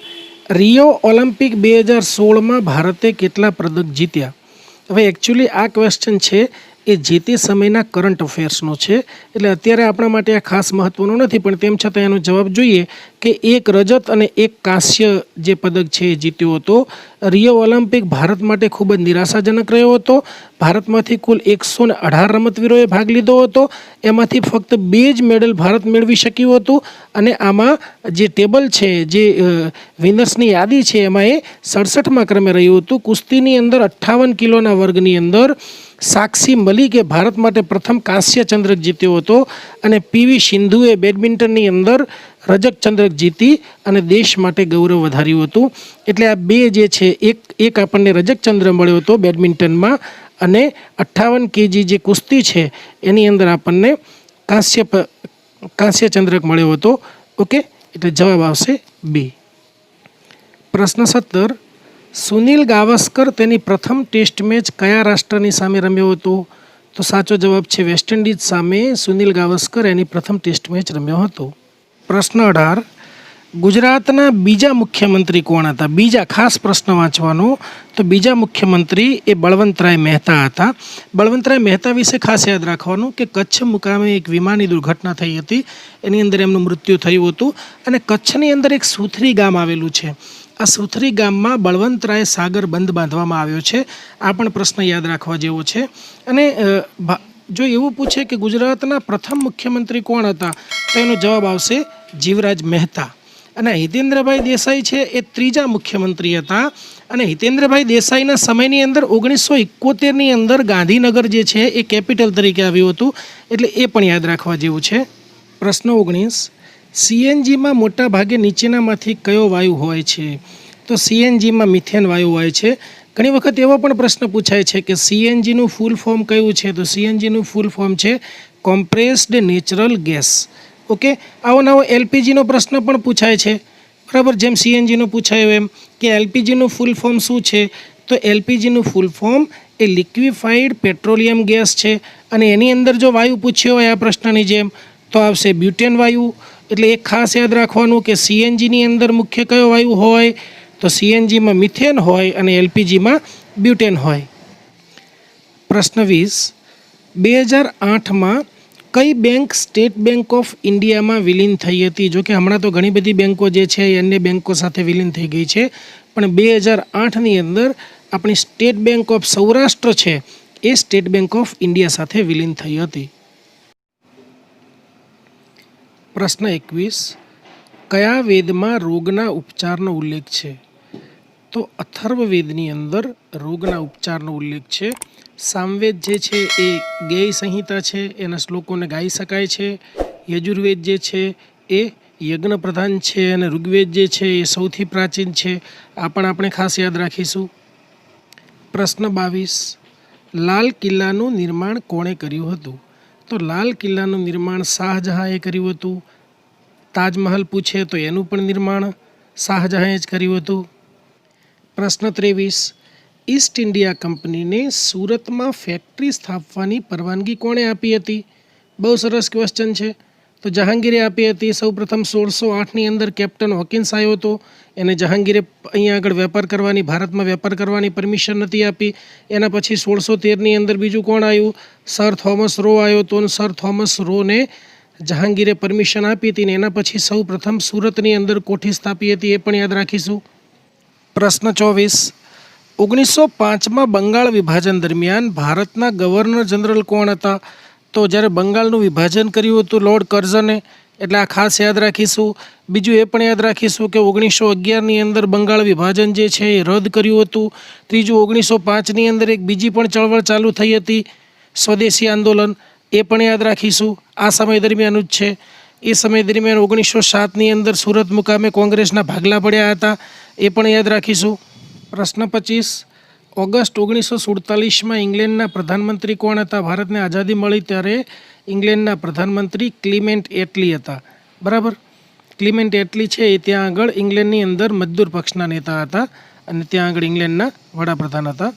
રિયો ઓલિમ્પિક 2016માં ભારતે કેટલા પદક જીત્યા? હવે એકચ્યુઅલી આ ક્વેશ્ચન છે એ જે તે સમયના કરંટ અફેર્સનો છે. એટલે અત્યારે આપણા માટે આ ખાસ મહત્ત્વનો નથી, પણ તેમ છતાં એનો જવાબ જોઈએ કે 1 રજત અને 1 કાંસ્ય જે પદક છે એ જીત્યો હતો. રિયો ઓલિમ્પિક ભારત માટે ખૂબ જ નિરાશાજનક રહ્યો હતો. ભારતમાંથી કુલ 118 રમતવીરોએ ભાગ લીધો હતો. એમાંથી ફક્ત 2 જ મેડલ ભારત મેળવી શક્યું હતું. અને આમાં જે ટેબલ છે, જે વિનર્સની યાદી છે, એમાં એ 67મા ક્રમે રહ્યું હતું. કુસ્તીની અંદર 58 કિલોના વર્ગની અંદર સાક્ષી મલિકે ભારત માટે પ્રથમ કાંસ્ય ચંદ્રક જીત્યો હતો અને પીવી સિંધુએ બેડમિન્ટનની અંદર રજત ચંદ્રક જીતી અને દેશ માટે ગૌરવ વધાર્યું હતું. એટલે આ 2 જે છે, એક આપણને રજત ચંદ્ર મળ્યો હતો બેડમિન્ટનમાં અને 58 કેજી જે કુસ્તી છે એની અંદર આપણને કાંસ્ય ચંદ્રક મળ્યો હતો. ઓકે, એટલે જવાબ આવશે બી. પ્રશ્ન 17, સુનિલ ગાવસ્કર તેની પ્રથમ ટેસ્ટ મેચ કયા રાષ્ટ્રની સામે રમ્યો હતો? તો સાચો જવાબ છે વેસ્ટ ઇન્ડિઝ સામે સુનિલ ગાવસ્કર એની પ્રથમ ટેસ્ટ મેચ રમ્યો હતો. પ્રશ્ન 18, ગુજરાતના બીજા મુખ્યમંત્રી કોણ હતા? બીજા, ખાસ પ્રશ્ન વાંચવાનો. તો બીજા મુખ્યમંત્રી એ બળવંતરાય મહેતા હતા. બળવંતરાય મહેતા વિશે ખાસ યાદ રાખવાનું કે કચ્છ મુકામે એક વિમાની દુર્ઘટના થઈ હતી. એની અંદર એમનું મૃત્યુ થયું હતું અને કચ્છની અંદર એક સુથરી ગામ આવેલું છે. આ સુથરી ગામમાં બળવંતરાય સાગર બંધ બાંધવામાં આવ્યો છે. આ પણ પ્રશ્ન યાદ રાખવા જેવો છે. અને જો એવું પૂછે કે ગુજરાતના પ્રથમ મુખ્યમંત્રી કોણ હતા, તો એનો જવાબ આવશે જીવરાજ મહેતા. અને હિતેન્દ્રભાઈ દેસાઈ છે એ ત્રીજા મુખ્યમંત્રી હતા. અને હિતેન્દ્રભાઈ દેસાઈના સમયની અંદર 1971ની અંદર ગાંધીનગર જે છે એ કેપિટલ તરીકે આવ્યું હતું, એટલે એ પણ યાદ રાખવા જેવું છે. પ્રશ્ન 19, સીએનજીમાં મોટા ભાગે નીચેનામાંથી કયો વાયુ હોય છે? તો સીએનજીમાં મિથેન વાયુ હોય છે. ઘણી વખત એવો પણ પ્રશ્ન પૂછાય છે કે સીએનજીનું ફૂલ ફોર્મ કયું છે? તો સીએનજીનું ફૂલ ફોર્મ છે કોમ્પ્રેસ્ડ નેચરલ ગેસ. ઓકે, આવો નવો એલપીજીનો પ્રશ્ન પણ પૂછાય છે, બરાબર, જેમ સીએનજીનો પૂછાયો એમ કે એલપીજીનું ફૂલ ફોર્મ શું છે? તો એલપીજીનું ફૂલ ફોર્મ એ લિક્વિફાઈડ પેટ્રોલિયમ ગેસ છે. અને એની અંદર જો વાયુ પૂછ્યો હોય આ પ્રશ્નની જેમ તો આવશે બ્યુટેન વાયુ. એટલે એક ખાસ યાદ રાખવાનું કે સીએનજીની અંદર મુખ્ય કયો વાયુ હોય? તો સીએનજીમાં મિથેન હોય અને એલપીજીમાં બ્યુટેન હોય. પ્રશ્ન 20, 2008માં કઈ બેંક સ્ટેટ બેંક ઓફ ઇન્ડિયામાં વિલીન થઈ હતી? જો કે હમણાં તો ઘણી બધી બેંકો જે છે એ અન્ય બેંકો સાથે વિલીન થઈ ગઈ છે, પણ 2008ની અંદર આપણી સ્ટેટ બેંક ઓફ સૌરાષ્ટ્ર છે એ સ્ટેટ બેંક ઓફ ઇન્ડિયા સાથે વિલીન થઈ હતી. પ્રશ્ન 21, કયા વેદમાં રોગના ઉપચારનો ઉલ્લેખ છે? તો અથર્વવેદની અંદર રોગના ઉપચારનો ઉલ્લેખ છે. સામવેદ જે છે એ ગેય સંહિતા છે, એના શ્લોકોને ગાઈ શકાય છે. યજુર્વેદ જે છે એ યજ્ઞ પ્રધાન છે અને ઋગ્વેદ જે છે એ સૌથી પ્રાચીન છે. આ પણ આપણે ખાસ યાદ રાખીશું. પ્રશ્ન 22, લાલ કિલ્લાનું નિર્માણ કોણે કર્યું હતું? તો લાલ કિલ્લાનું નિર્માણ શાહજહાંએ કર્યું હતું. તાજમહલ પૂછે તો એનું પણ નિર્માણ શાહજહાંએ જ કર્યું હતું. પ્રશ્ન 23, ઈસ્ટ ઇન્ડિયા કંપનીને સુરતમાં ફેક્ટરી સ્થાપવાની પરવાનગી કોણે આપી હતી? બહુ સરસ ક્વેશ્ચન છે. તો જહાંગીરે આપી હતી. સૌપ્રથમ 1608ની અંદર કેપ્ટન હોકિન્સ આવ્યો હતો. એને જહાંગીરે અહીંયા આગળ વેપાર કરવાની, ભારતમાં વેપાર કરવાની પરમિશન નથી આપી. એના પછી 1613ની અંદર બીજું કોણ આવ્યું? સર થોમસ રો આવ્યો હતો. અને સર થોમસ રોને જહાંગીરે પરમિશન આપી હતી. ને એના પછી સૌપ્રથમ સુરતની અંદર કોઠી સ્થાપી હતી, એ પણ યાદ રાખીશું. પ્રશ્ન 24, 1905માં બંગાળ વિભાજન દરમિયાન ભારતના ગવર્નર જનરલ કોણ હતા? તો જ્યારે બંગાળનું વિભાજન કર્યું હતું લોર્ડ કર્ઝને, એટલે આ ખાસ યાદ રાખીશું. બીજું એ પણ યાદ રાખીશું કે 1911ની અંદર બંગાળ વિભાજન જે છે એ રદ કર્યું હતું. ત્રીજું 1905ની અંદર એક બીજી પણ ચળવળ ચાલુ થઈ હતી, સ્વદેશી આંદોલન, એ પણ યાદ રાખીશું. આ સમય દરમિયાન જ છે. એ સમય દરમિયાન 1907ની અંદર સુરત મુકામે કોંગ્રેસના ભાગલા પડ્યા હતા, એ પણ યાદ રાખીશું. પ્રશ્ન 25, ઓગસ્ટ 1947માં ઇંગ્લેન્ડના પ્રધાનમંત્રી કોણ હતા? ભારતને આઝાદી મળી ત્યારે ઇંગ્લેન્ડના પ્રધાનમંત્રી ક્લિમેન્ટ એટલી હતા, બરાબર. ક્લિમેન્ટ એટલી છે એ ત્યાં આગળ ઇંગ્લેન્ડની અંદર મજદૂર પક્ષના નેતા હતા અને ત્યાં આગળ ઇંગ્લેન્ડના વડાપ્રધાન હતા.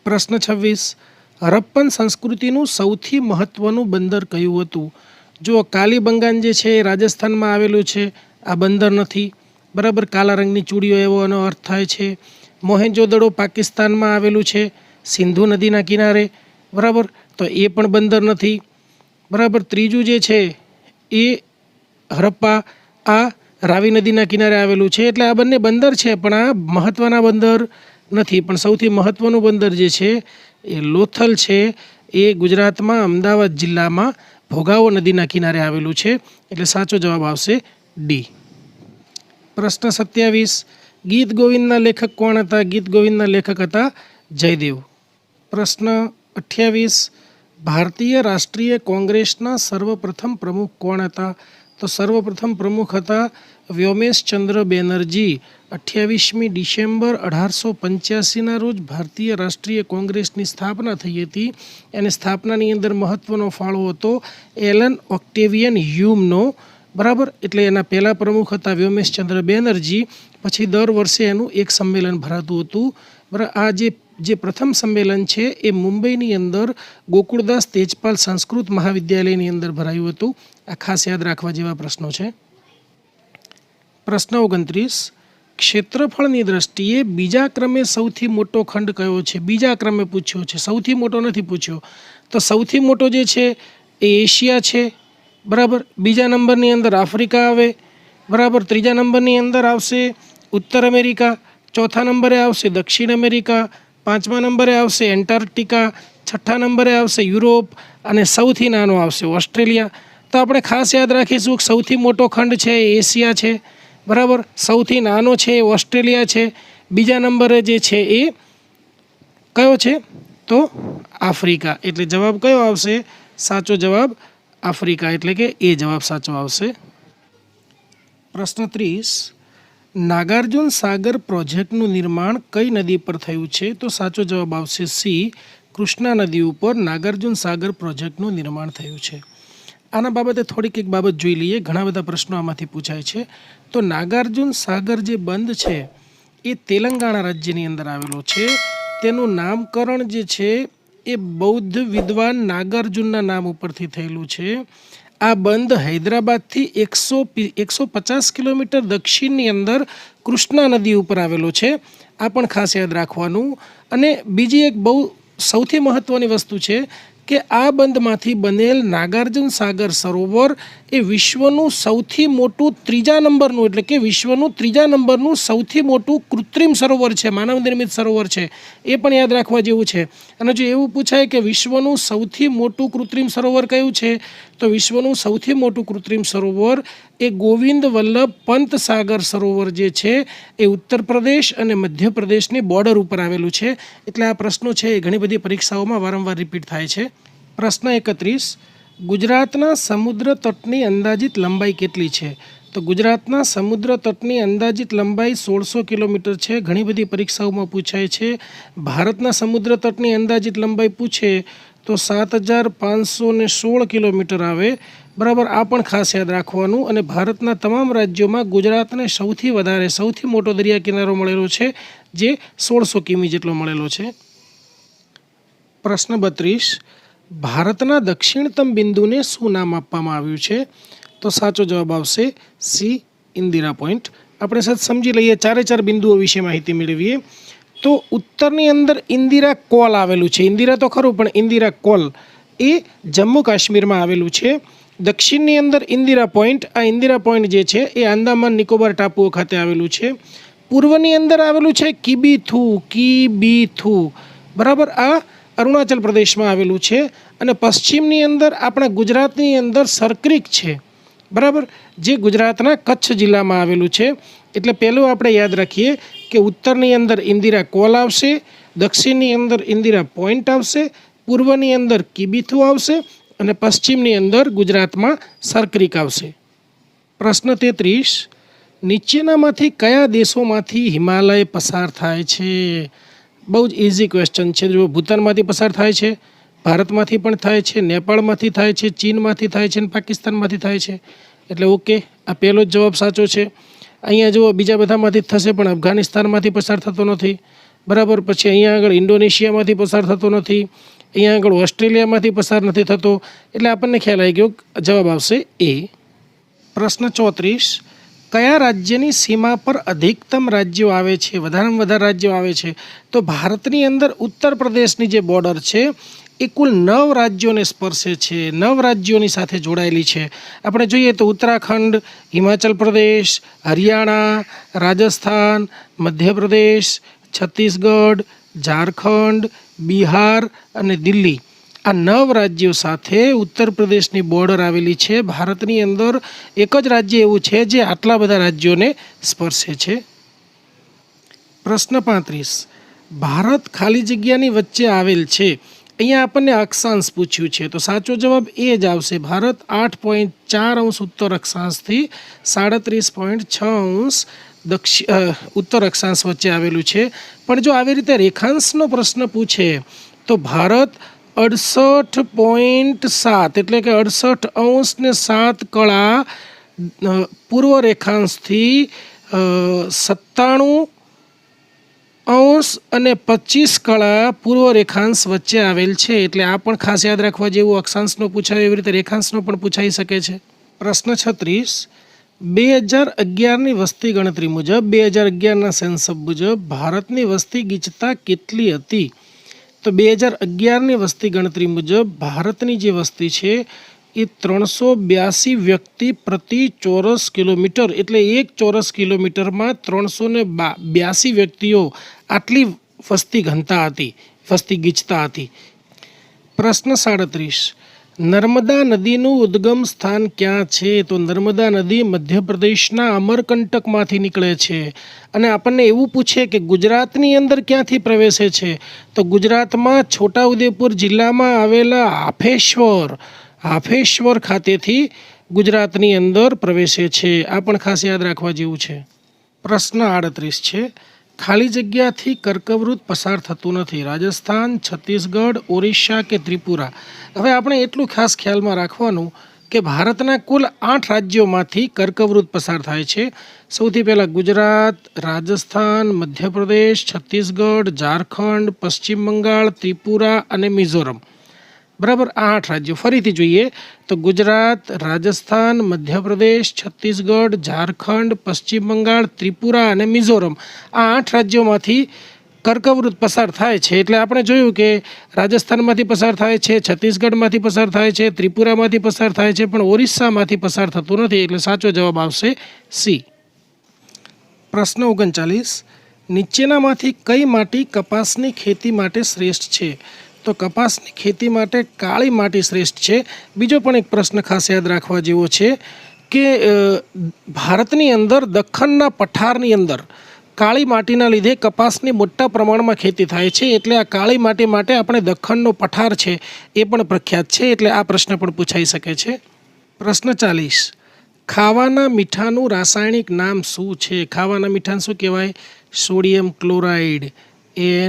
પ્રશ્ન 26, હરપ્પન સંસ્કૃતિનું સૌથી મહત્ત્વનું બંદર કયું હતું? જો કાલીબંગાન જે છે એ રાજસ્થાનમાં આવેલું છે, આ બંદર નથી, બરાબર. કાલા રંગની ચૂડીઓ એવો એનો અર્થ થાય છે. મોહેંજો-દડો પાકિસ્તાનમાં આવેલું છે, સિંધુ નદીના કિનારે, બરાબર, તો એ પણ બંદર નથી, બરાબર. ત્રીજું જે છે એ હરપ્પા, આ રાવી નદીના કિનારે આવેલું છે. એટલે આ બંને બંદર છે, પણ આ મહત્ત્વના બંદર નથી. પણ સૌથી મહત્ત્વનું બંદર જે છે એ લોથલ છે, એ ગુજરાતમાં અમદાવાદ જિલ્લામાં ભોગાવો નદીના કિનારે આવેલું છે. એટલે સાચો જવાબ આવશે ડી. પ્રશ્ન 27, ગીત ગોવિંદના લેખક કોણ હતા? ગીત ગોવિંદના લેખક હતા જયદેવ. પ્રશ્ન 28, ભારતીય રાષ્ટ્રીય કોંગ્રેસના સર્વપ્રથમ પ્રમુખ કોણ હતા? તો સર્વપ્રથમ પ્રમુખ હતા વ્યોમેશચંદ્ર બેનર્જી. 28મી ડિસેમ્બર 1885ના રોજ ભારતીય રાષ્ટ્રીય કોંગ્રેસની સ્થાપના થઈ હતી. અને સ્થાપનાની અંદર મહત્ત્વનો ફાળો હતો એલન ઓક્ટેવિયન હ્યુમનો, બરાબર. એટલે એના પહેલાં પ્રમુખ હતા વ્યોમેશચંદ્ર બેનર્જી. પછી દર વર્ષે એનું એક સંમેલન ભરાતું હતું, બરાબર. આ જે પ્રથમ સંમેલન છે એ મુંબઈની અંદર ગોકુળદાસ તેજપાલ સંસ્કૃત મહાવિદ્યાલયની અંદર ભરાયું હતું. આ ખાસ યાદ રાખવા જેવા પ્રશ્નો છે. પ્રશ્ન 29, ક્ષેત્રફળની દ્રષ્ટિએ બીજા ક્રમે સૌથી મોટો ખંડ કયો છે? બીજા ક્રમે પૂછ્યો છે, સૌથી મોટો નથી પૂછ્યો. તો સૌથી મોટો જે છે એ એશિયા છે, બરાબર. બીજા નંબરની અંદર આફ્રિકા આવે, બરાબર. ત્રીજા નંબરની અંદર આવશે ઉત્તર અમેરિકા. ચોથા નંબરે આવશે દક્ષિણ અમેરિકા. પાંચમા નંબરે આવશે એન્ટાર્કટિકા. છઠ્ઠા નંબરે આવશે યુરોપ. અને સૌથી નાનો આવશે ઓસ્ટ્રેલિયા. तो આપણે ખાસ યાદ રાખીશું કે સૌથી મોટો ખંડ છે એ એશિયા છે, બરાબર. સૌથી નાનો છે એ ઓસ્ટ્રેલિયા છે. બીજા નંબરે જે છે એ કયો છે તો આફ્રિકા. એટલે જવાબ કયો આવશે? સાચો જવાબ આફ્રિકા, એટલે કે એ જવાબ સાચો આવશે. પ્રશ્ન 30, નાગાર્જુન સાગર પ્રોજેક્ટનું નિર્માણ કઈ નદી પર થયું છે? તો સાચો જવાબ આવશે સી, કૃષ્ણા નદી ઉપર નાગાર્જુન સાગર પ્રોજેક્ટનું નિર્માણ થયું છે. આના બાબતે થોડીક એક બાબત જોઈ લઈએ. ઘણા બધા પ્રશ્નો આમાંથી પૂછાય છે. તો નાગાર્જુન સાગર જે બંધ છે એ તેલંગાણા રાજ્યની અંદર આવેલો છે. તેનું નામકરણ જે છે એ બૌદ્ધ વિદ્વાન નાગાર્જુનના નામ ઉપરથી થયેલું છે. આ બંધ હૈદરાબાદથી 150 કિલોમીટર દક્ષિણની અંદર કૃષ્ણા નદી ઉપર આવેલો છે. આ પણ ખાસ યાદ રાખવાનું. અને બીજી એક બહુ સૌથી મહત્ત્વની વસ્તુ છે કે આ બંધમાંથી બનેલ નાગાર્જુન સાગર સરોવર એ વિશ્વનું સૌથી મોટું ત્રીજા નંબરનું, એટલે કે વિશ્વનું ત્રીજા નંબરનું સૌથી મોટું કૃત્રિમ સરોવર છે, માનવ નિર્મિત સરોવર છે. એ પણ યાદ રાખવા જેવું છે. અને જો એવું પૂછાય કે વિશ્વનું સૌથી મોટું કૃત્રિમ સરોવર કયું છે, તો વિશ્વનું સૌથી મોટું કૃત્રિમ સરોવર એ ગોવિંદ વલ્લભ પંત સાગર સરોવર જે છે એ ઉત્તર પ્રદેશ અને મધ્યપ્રદેશની બોર્ડર ઉપર આવેલું છે. એટલે આ પ્રશ્નો છે એ ઘણી બધી પરીક્ષાઓમાં વારંવાર રિપીટ થાય છે. પ્રશ્ન 31, ગુજરાતના સમુદ્ર તટની અંદાજિત લંબાઈ કેટલી છે? તો ગુજરાતના સમુદ્ર તટની અંદાજિત લંબાઈ 1600 કિલોમીટર છે. ઘણી બધી પરીક્ષાઓમાં પૂછાય છે. ભારતના સમુદ્ર તટની અંદાજિત લંબાઈ પૂછે તો 7516 કિલોમીટર આવે, બરાબર. આ પણ ખાસ યાદ રાખવાનું. અને ભારતના તમામ રાજ્યોમાં ગુજરાતને સૌથી મોટો દરિયા કિનારો મળેલો છે, જે 1600 કિમી જેટલો મળેલો છે. પ્રશ્ન 32, ભારતના દક્ષિણતમ બિંદુને શું નામ આપવામાં આવ્યું છે? તો સાચો જવાબ આવશે સી, ઇન્દિરા પોઈન્ટ. આપણે સમજી લઈએ, ચારે બિંદુઓ વિશે માહિતી મેળવીએ. તો ઉત્તરની અંદર ઇન્દિરા કોલ આવેલું છે. ઇન્દિરા તો ખરું, પણ ઇન્દિરા કોલ એ જમ્મુ કાશ્મીરમાં આવેલું છે. દક્ષિણની અંદર ઇન્દિરા પોઈન્ટ, આ ઇન્દિરા પોઈન્ટ જે છે એ આંદામાન નિકોબાર ટાપુઓ ખાતે આવેલું છે. પૂર્વની અંદર આવેલું છે કિબીથુ, બરાબર. આ અરુણાચલ પ્રદેશમાં આવેલું છે. અને પશ્ચિમની અંદર આપણા ગુજરાતની અંદર સરક્રીક છે, બરાબર, જે ગુજરાતના કચ્છ જિલ્લામાં આવેલું છે. એટલે પહેલું આપણે યાદ રાખીએ કે ઉત્તરની અંદર ઇન્દિરા કોલ આવશે, દક્ષિણની અંદર ઇન્દિરા પોઈન્ટ આવશે, પૂર્વની અંદર કિબીથુ આવશે અને પશ્ચિમની અંદર ગુજરાતમાં સરક્રીક આવશે. પ્રશ્ન 33, નીચેનામાંથી કયા દેશોમાંથી હિમાલય પસાર થાય છે? બહુ જ ઇઝી ક્વેશ્ચન છે. જો ભૂતાનમાંથી પસાર થાય છે, ભારતમાંથી પણ થાય છે, નેપાળમાંથી થાય છે, ચીનમાંથી થાય છે અને પાકિસ્તાનમાંથી થાય છે. એટલે ઓકે, આ પહેલો જ જવાબ સાચો છે. અહીંયા જુઓ, બીજા બધામાંથી જ થશે, પણ અફઘાનિસ્તાનમાંથી પસાર થતો નથી, બરાબર. પછી અહીંયા આગળ ઇન્ડોનેશિયામાંથી પસાર થતો નથી, અહીંયા આગળ ઓસ્ટ્રેલિયામાંથી પસાર નથી થતો. એટલે આપણને ખ્યાલ આવી ગયો, જવાબ આવશે એ. પ્રશ્ન 34, કયા રાજ્યની સીમા પર અધિકતમ રાજ્યો આવે છે, વધારેમાં વધારે રાજ્યો આવે છે? તો ભારતની અંદર ઉત્તર પ્રદેશની જે બોર્ડર છે એ કુલ 9 રાજ્યોને સ્પર્શે છે, 9 રાજ્યોની સાથે જોડાયેલી છે. આપણે જોઈએ તો ઉત્તરાખંડ, હિમાચલ પ્રદેશ, હરિયાણા, રાજસ્થાન, મધ્યપ્રદેશ, છત્તીસગઢ, ઝારખંડ, બિહાર અને દિલ્હી, આ 9 રાજ્યો સાથે ઉત્તર પ્રદેશની બોર્ડર આવેલી છે. ભારતની અંદર એક જ રાજ્ય એવું છે જે આટલા બધા રાજ્યોને સ્પર્શે છે. પ્રશ્ન 35, ભારત ખાલી જગ્યાની વચ્ચે આવેલ છે. અહીંયા આપણને અક્ષાંશ પૂછ્યું છે, તો સાચો જવાબ એ જ આવશે. ભારત 8.4 ઉત્તર અક્ષાંશથી 37.6 ઉત્તર અક્ષાંશ વચ્ચે આવેલું છે. પણ જો આવી રીતે રેખાંશનો પ્રશ્ન પૂછે તો ભારત 68.7 એટલે કે 68°7 પૂર્વ રેખાંશથી 97 અંશ અને 25 પૂર્વ રેખાંશ વચ્ચે આવેલ છે. એટલે આ પણ ખાસ યાદ રાખવા જેવું. અક્ષાંશનો પૂછાય એવી રીતે રેખાંશનો પણ પૂછાઈ શકે છે. પ્રશ્ન 36, 2011ની વસ્તી ગણતરી મુજબ, 2011ના સેન્સસ મુજબ ભારતની વસ્તી ગીચતા કેટલી હતી? તો 2011ની વસ્તી ગણતરી મુજબ ભારતની જે વસ્તી છે એ 382 વ્યક્તિ પ્રતિ ચોરસ કિલોમીટર, એટલે 1 ચોરસ કિલોમીટરમાં 382 વ્યક્તિઓ આટલી વસ્તી ગીચતા હતી. પ્રશ્ન 37, નર્મદા નદીનું ઉદ્ગમ સ્થાન ક્યાં છે? તો નર્મદા નદી મધ્યપ્રદેશના અમરકંટકમાંથી નીકળે છે. અને આપણને એવું પૂછે કે ગુજરાતની અંદર ક્યાંથી પ્રવેશે છે, તો ગુજરાતમાં છોટાઉદેપુર જિલ્લામાં આવેલા હાફેશ્વર ખાતેથી ગુજરાતની અંદર પ્રવેશે છે. આ પણ ખાસ યાદ રાખવા જેવું છે. પ્રશ્ન 38 છે. ખાલી જગ્યાથી કર્કવૃત પસાર થતું નથી. રાજસ્થાન, છત્તીસગઢ, ઓરિસ્સા કે ત્રિપુરા? હવે આપણે એટલું ખાસ ખ્યાલમાં રાખવાનું કે ભારતના કુલ 8 રાજ્યોમાંથી કર્કવૃત પસાર થાય છે. સૌથી પહેલાં ગુજરાત, રાજસ્થાન, મધ્યપ્રદેશ, છત્તીસગઢ, ઝારખંડ, પશ્ચિમ બંગાળ, ત્રિપુરા અને મિઝોરમ. બરાબર, આ 8 રાજ્યો ફરીથી જોઈએ તો ગુજરાત, રાજસ્થાન, મધ્યપ્રદેશ, છત્તીસગઢ, ઝારખંડ, પશ્ચિમ બંગાળ, ત્રિપુરા અને મિઝોરમ. આ 8 રાજ્યોમાંથી કર્કવૃત પસાર થાય છે. એટલે આપણે જોયું કે રાજસ્થાનમાંથી પસાર થાય છે, છત્તીસગઢમાંથી પસાર થાય છે, ત્રિપુરામાંથી પસાર થાય છે, પણ ઓરિસ્સામાંથી પસાર થતું નથી. એટલે સાચો જવાબ આવશે સી. પ્રશ્ન 39. નીચેનામાંથી કઈ માટી કપાસની ખેતી માટે શ્રેષ્ઠ છે? તો કપાસની ખેતી માટે કાળી માટી શ્રેષ્ઠ છે. બીજો પણ એક પ્રશ્ન ખાસ યાદ રાખવા જેવો છે કે ભારતની અંદર દખ્ખનના પઠારની અંદર કાળી માટીના લીધે કપાસની મોટા પ્રમાણમાં ખેતી થાય છે. એટલે આ કાળી માટી માટે આપણે દખ્ખનનો પઠાર છે એ પણ પ્રખ્યાત છે. એટલે આ પ્રશ્ન પણ પૂછાઈ શકે છે. પ્રશ્ન 40. ખાવાના મીઠાનું રાસાયણિક નામ શું છે? ખાવાના મીઠાને શું કહેવાય? Sodium chloride,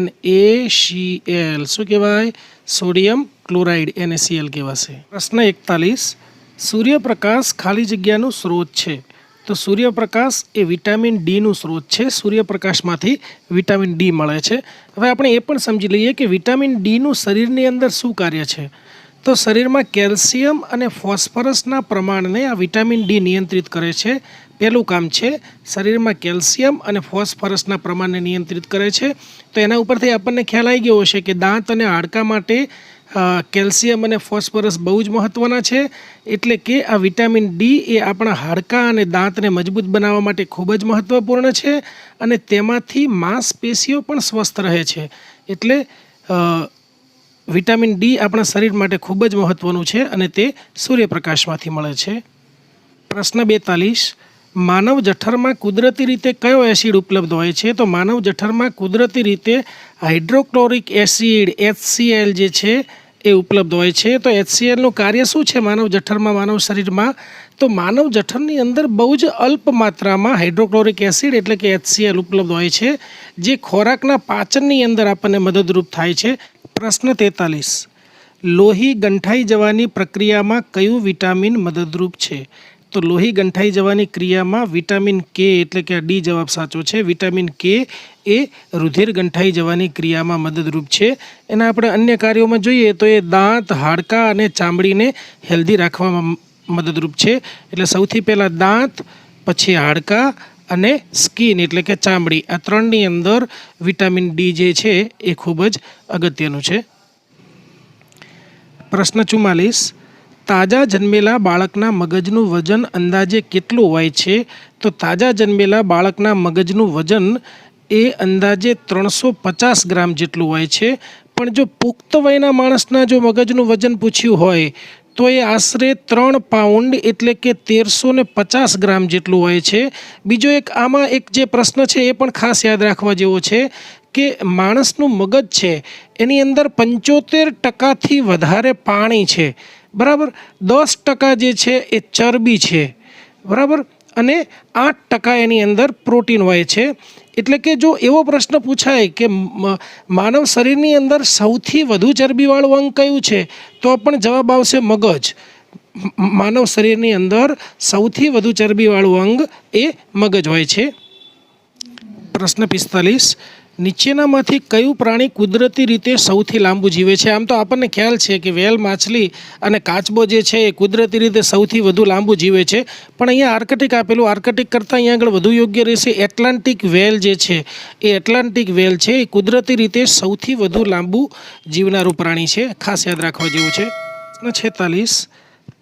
NaCl. શું કહેવાય? સોડિયમ ક્લોરાઇડ, NaCl કહેવાશે. પ્રશ્ન 41. સૂર્યપ્રકાશ ખાલી જગ્યાનું સ્ત્રોત છે. તો સૂર્યપ્રકાશ એ વિટામિન ડીનું સ્ત્રોત છે. સૂર્યપ્રકાશમાંથી વિટામિન ડી મળે છે. હવે આપણે એ પણ સમજી લઈએ કે વિટામિન ડીનું શરીરની અંદર શું કાર્ય છે. તો શરીરમાં કેલ્શિયમ અને ફોસ્ફરસના પ્રમાણને આ વિટામિન ડી નિયંત્રિત કરે છે. પહેલું કામ છે શરીરમાં કેલ્શિયમ અને ફોસ્ફરસના પ્રમાણને નિયંત્રિત કરે છે. તો એના ઉપરથી આપણને ખ્યાલ આવી ગયો હશે કે દાંત અને હાડકાં માટે કેલ્શિયમ અને ફોસ્ફરસ બહુ જ મહત્ત્વના છે. એટલે કે આ વિટામિન ડી એ આપણા હાડકાં અને દાંતને મજબૂત બનાવવા માટે ખૂબ જ મહત્ત્વપૂર્ણ છે. અને તેમાંથી માંસપેશીઓ પણ સ્વસ્થ રહે છે. એટલે વિટામિન ડી આપણા શરીર માટે ખૂબ જ મહત્ત્વનું છે અને તે સૂર્યપ્રકાશમાંથી મળે છે. પ્રશ્ન 42. માનવ જઠરમાં કુદરતી રીતે કયો એસિડ ઉપલબ્ધ હોય છે? તો માનવ જઠરમાં કુદરતી રીતે હાઇડ્રોક્લોરિક એસિડ HCl જે છે એ ઉપલબ્ધ હોય છે. તો HClનું કાર્ય શું છે માનવ જઠરમાં, માનવ શરીરમાં? તો માનવ જઠરની અંદર બહુ જ અલ્પ માત્રામાં હાઇડ્રોક્લોરિક એસિડ એટલે કે HCl ઉપલબ્ધ હોય છે, જે ખોરાકના પાચનની અંદર આપણને મદદરૂપ થાય છે. પ્રશ્ન 43. લોહી ગંઠાઈ જવાની પ્રક્રિયામાં કયું વિટામિન મદદરૂપ છે? તો લોહી ગંઠાઈ જવાની ક્રિયામાં વિટામિન કે એટલે કે ડી જવાબ સાચો છે. વિટામિન કે એ રુધિર ગંઠાઈ જવાની ક્રિયામાં મદદરૂપ છે. એના આપણે અન્ય કાર્યોમાં જોઈએ તો એ દાંત, હાડકાં અને ચામડીને હેલ્ધી રાખવામાં મદદરૂપ છે. એટલે સૌથી પહેલાં દાંત, પછી હાડકાં અને સ્કિન એટલે કે ચામડી, આ ત્રણની અંદર વિટામિન ડી જે છે એ ખૂબ જ અગત્યનું છે. પ્રશ્ન 44. તાજા જન્મેલા બાળકના મગજનું વજન અંદાજે કેટલું હોય છે? તો તાજા જન્મેલા બાળકના મગજનું વજન એ અંદાજે 350 ગ્રામ જેટલું હોય છે. પણ જો પુખ્ત વયના માણસના જો મગજનું વજન પૂછ્યું હોય તો એ આશરે 3 પાઉન્ડ એટલે કે 1350 ગ્રામ જેટલું હોય છે. બીજો એક આમાં એક જે પ્રશ્ન છે એ પણ ખાસ યાદ રાખવા જેવો છે કે માણસનું મગજ છે એની અંદર 75% વધારે પાણી છે. બરાબર, 10% જે છે એ ચરબી છે. બરાબર, અને 8% એની અંદર પ્રોટીન હોય છે. એટલે કે જો એવો પ્રશ્ન પૂછાય કે માનવ શરીરની અંદર સૌથી વધુ ચરબીવાળું અંગ કયું છે, તો પણ જવાબ આવશે મગજ. માનવ શરીરની અંદર સૌથી વધુ ચરબીવાળું અંગ એ મગજ હોય છે. પ્રશ્ન 45. નીચેનામાંથી કયું પ્રાણી કુદરતી રીતે સૌથી લાંબુ જીવે છે? આમ તો આપણને ખ્યાલ છે કે વેલ, માછલી અને કાચબો જે છે એ કુદરતી રીતે સૌથી વધુ લાંબુ જીવે છે. પણ અહીંયા આર્કટિક આપેલું, આર્કટિક કરતાં અહીંયા આગળ વધુ યોગ્ય રહેશે એટલાન્ટિક વેલ જે છે એ એટલાન્ટિક વેલ છે એ કુદરતી રીતે સૌથી વધુ લાંબુ જીવનારું પ્રાણી છે. ખાસ યાદ રાખવા જેવું છે. 46.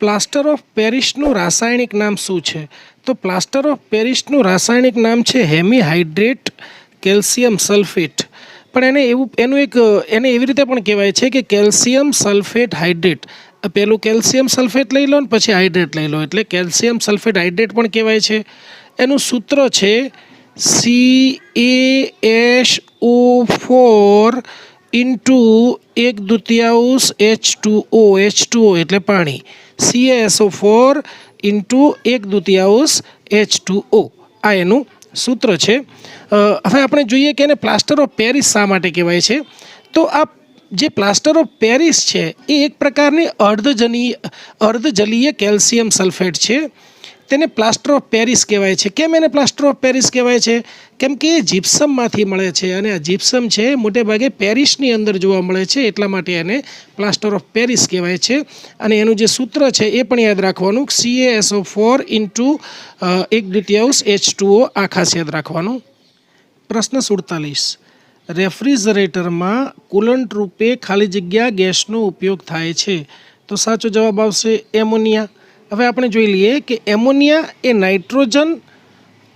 પ્લાસ્ટર ઓફ પેરિસનું રાસાયણિક નામ શું છે? તો પ્લાસ્ટર ઓફ પેરિસનું રાસાયણિક નામ છે હેમીહાઇડ્રેટ કેલ્શિયમ સલ્ફેટ. પણ એને એવી રીતે પણ કહેવાય છે કે કેલ્શિયમ સલ્ફેટ હાઇડ્રેટ. પહેલું કેલ્શિયમ સલ્ફેટ લઈ લો ને પછી હાઇડ્રેટ લઈ લો, એટલે કેલ્શિયમ સલ્ફેટ હાઇડ્રેટ પણ કહેવાય છે. એનું સૂત્ર છે CaSO4 ઇન્ટુ 1/2 H2O. H2O એટલે પાણી. CaSO4 ઇન્ટુ 1/2 H2O આ એનું સૂત્ર છે. હવે આપણે જોઈએ કે એને પ્લાસ્ટર ઓફ પેરિસ શા માટે કહેવાય છે. તો આ જે પ્લાસ્ટર ઓફ પેરિસ છે એ એક પ્રકારની અર્ધજલીય કેલ્શિયમ સલ્ફેટ છે. તેને પ્લાસ્ટર ઓફ પેરિસ કહેવાય છે. કેમ એને પ્લાસ્ટર ઓફ પેરિસ કહેવાય છે? કેમ કે એ જીપ્સમમાંથી મળે છે અને આ જીપ્સમ છે મોટે ભાગે પેરિસની અંદર જોવા મળે છે, એટલા માટે એને પ્લાસ્ટર ઓફ પેરિસ કહેવાય છે. અને એનું જે સૂત્ર છે એ પણ યાદ રાખવાનું, CaSO4 ઇન્ટુ 1/2 H2O આ ખાસ યાદ રાખવાનું. પ્રશ્ન 47. રેફ્રિજરેટરમાં કુલન્ટ રૂપે ખાલી જગ્યા ગેસનો ઉપયોગ થાય છે. તો સાચો જવાબ આવશે એમોનિયા. હવે આપણે જોઈ લઈએ કે એમોનિયા એ નાઇટ્રોજન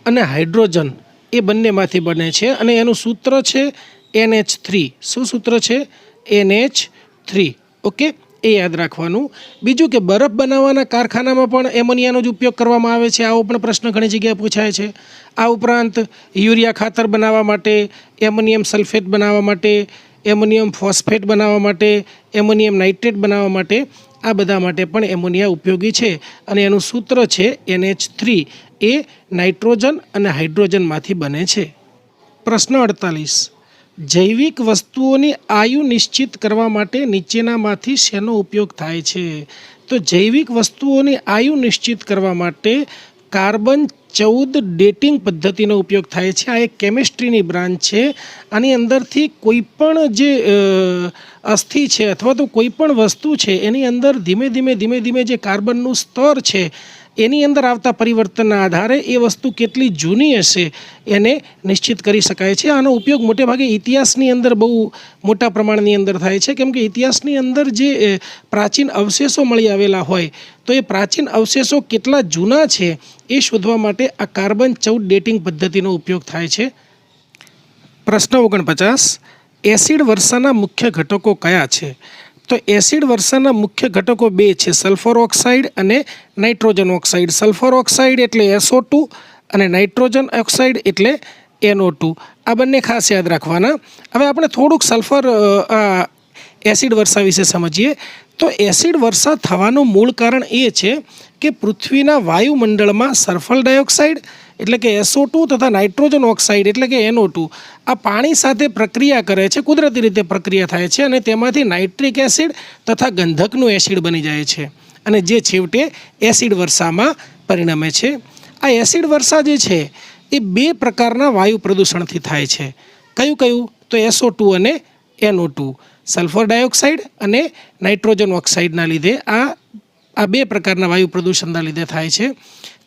અને હાઇડ્રોજન એ બંનેમાંથી બને છે અને એનું સૂત્ર છે NH3. શું સૂત્ર છે? NH3. ઓકે, એ યાદ રાખવાનું. બીજું કે બરફ બનાવવાના કારખાનામાં પણ એમોનિયાનો જ ઉપયોગ કરવામાં આવે છે. આવો પણ પ્રશ્ન ઘણી જગ્યાએ પૂછાય છે. આ ઉપરાંત યુરિયા ખાતર બનાવવા માટે, એમોનિયમ સલ્ફેટ બનાવવા માટે, એમોનિયમ ફોસ્ફેટ બનાવવા માટે, એમોનિયમ નાઇટ્રેટ બનાવવા માટે, આ બધા માટે પણ એમોનિયા ઉપયોગી છે અને એનું સૂત્ર છે NH3. એ નાઇટ્રોજન અને હાઇડ્રોજનમાંથી બને છે. પ્રશ્ન 48. જૈવિક વસ્તુઓની આયુ નિશ્ચિત કરવા માટે નીચેનામાંથી શેનો ઉપયોગ થાય છે? તો જૈવિક વસ્તુઓની આયુ નિશ્ચિત કરવા માટે કાર્બન 14 ડેટિંગ પદ્ધતિનો ઉપયોગ થાય છે. આ એક કેમિસ્ટ્રીની બ્રાન્ચ છે. આની અંદરથી કોઈ પણ જે અસ્થિ છે અથવા તો કોઈ પણ વસ્તુ છે એની અંદર ધીમે ધીમે જે કાર્બનનું સ્તર છે એની અંદર આવતા પરિવર્તનના આધારે એ વસ્તુ કેટલી જૂની હશે એને નિશ્ચિત કરી શકાય છે. આનો ઉપયોગ મોટે ભાગે ઇતિહાસની અંદર બહુ મોટા પ્રમાણની અંદર થાય છે, કેમ કે ઇતિહાસની અંદર જે પ્રાચીન અવશેષો મળી આવેલા હોય તો એ પ્રાચીન અવશેષો કેટલા જૂના છે એ શોધવા માટે આ કાર્બન 14 ડેટિંગ પદ્ધતિનો ઉપયોગ થાય છે. પ્રશ્ન 49. એસિડ વર્ષાના મુખ્ય ઘટકો કયા છે? તો એસિડ વર્ષાના મુખ્ય ઘટકો 2 છે, સલ્ફર ઓક્સાઇડ અને નાઇટ્રોજન ઓક્સાઇડ. સલ્ફર ઓક્સાઇડ એટલે SO2 અને નાઇટ્રોજન ઓક્સાઇડ એટલે NO2. આ બંને ખાસ યાદ રાખવાના. હવે આપણે થોડુંક સલ્ફર એસિડ વર્ષા વિશે સમજીએ. તો એસિડ વર્ષા થવાનું મૂળ કારણ એ છે કે પૃથ્વીના વાયુમંડળમાં સલ્ફર ડાયોક્સાઇડ એટલે કે SO2 તથા નાઇટ્રોજન ઓક્સાઇડ એટલે કે NO2 આ પાણી સાથે પ્રક્રિયા કરે છે, કુદરતી રીતે પ્રક્રિયા થાય છે અને તેમાંથી નાઇટ્રિક એસિડ તથા ગંધકનું એસિડ બની જાય છે અને જે છેવટે એસિડ વર્ષામાં પરિણમે છે. આ એસિડ વર્ષા જે છે એ 2 પ્રકારના વાયુ પ્રદૂષણથી થાય છે. કયું? તો SO2 અને NO2, સલ્ફર ડાયોક્સાઇડ અને નાઇટ્રોજન ઓક્સાઇડના લીધે આ 2 પ્રકારના વાયુ પ્રદૂષણના લીધે થાય છે.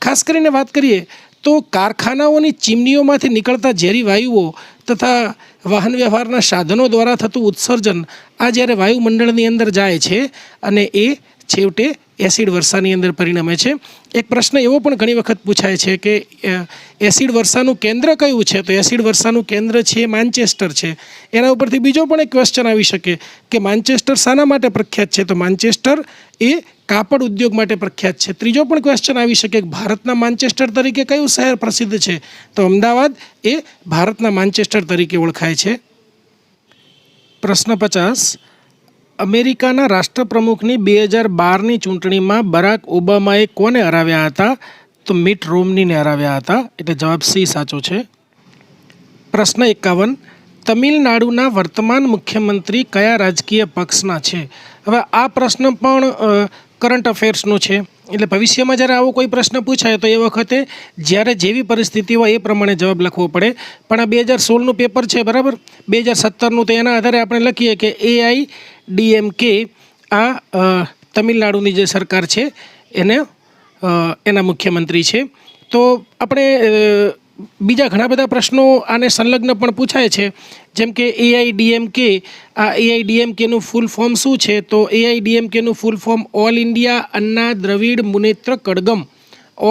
ખાસ કરીને વાત કરીએ તો કારખાનાઓની ચીમનીઓમાંથી નીકળતા ઝેરી વાયુઓ તથા વાહન વ્યવહારના સાધનો દ્વારા થતું ઉત્સર્જન આ જ્યારે વાયુમંડળની અંદર જાય છે અને એ છેવટે એસિડ વર્ષાની અંદર પરિણમે છે. એક પ્રશ્ન એવો પણ ઘણી વખત પૂછાય છે કે એસિડ વર્ષાનું કેન્દ્ર કયું છે? તો એસિડ વર્ષાનું કેન્દ્ર છે માન્ચેસ્ટર છે. એના ઉપરથી બીજો પણ એક ક્વેશ્ચન આવી શકે કે માન્ચેસ્ટર શાના માટે પ્રખ્યાત છે? તો માન્ચેસ્ટર એ કાપડ ઉદ્યોગ માટે પ્રખ્યાત છે. ત્રીજો પણ ક્વેશ્ચન આવી શકે કે ભારતના માન્ચેસ્ટર તરીકે કયું શહેર પ્રસિદ્ધ છે? તો અમદાવાદ એ ભારતના માન્ચેસ્ટર તરીકે ઓળખાય છે. પ્રશ્ન 50. અમેરિકાના રાષ્ટ્રપ્રમુખની 2012ની ચૂંટણીમાં બરાક ઓબામાએ કોને હરાવ્યા હતા? તો મિટ રોમનીને હરાવ્યા હતા, એટલે જવાબ C સાચો છે. પ્રશ્ન 51. તમિલનાડુના વર્તમાન મુખ્યમંત્રી કયા રાજકીય પક્ષના છે? હવે આ પ્રશ્ન પણ કરંટ અફેર્સનો છે, એટલે ભવિષ્યમાં જ્યારે આવો કોઈ પ્રશ્ન પૂછાય તો એ વખતે જ્યારે જેવી પરિસ્થિતિ હોય એ પ્રમાણે જવાબ લખવો પડે. પણ આ 2016નું પેપર છે, બરાબર, 2017નું, તો એના આધારે આપણે લખીએ કે AIDMK આ તમિલનાડુની જે સરકાર છે એના મુખ્યમંત્રી છે. તો આપણે બીજા ઘણા બધા પ્રશ્નો આને સંલગ્ન પણ પૂછાય છે, જેમ કે AIDMK, આ AIDMKનું ફૂલ ફોર્મ શું છે? તો AIDMKનું full form all India Anna Dravida Munnetra Kazhagam.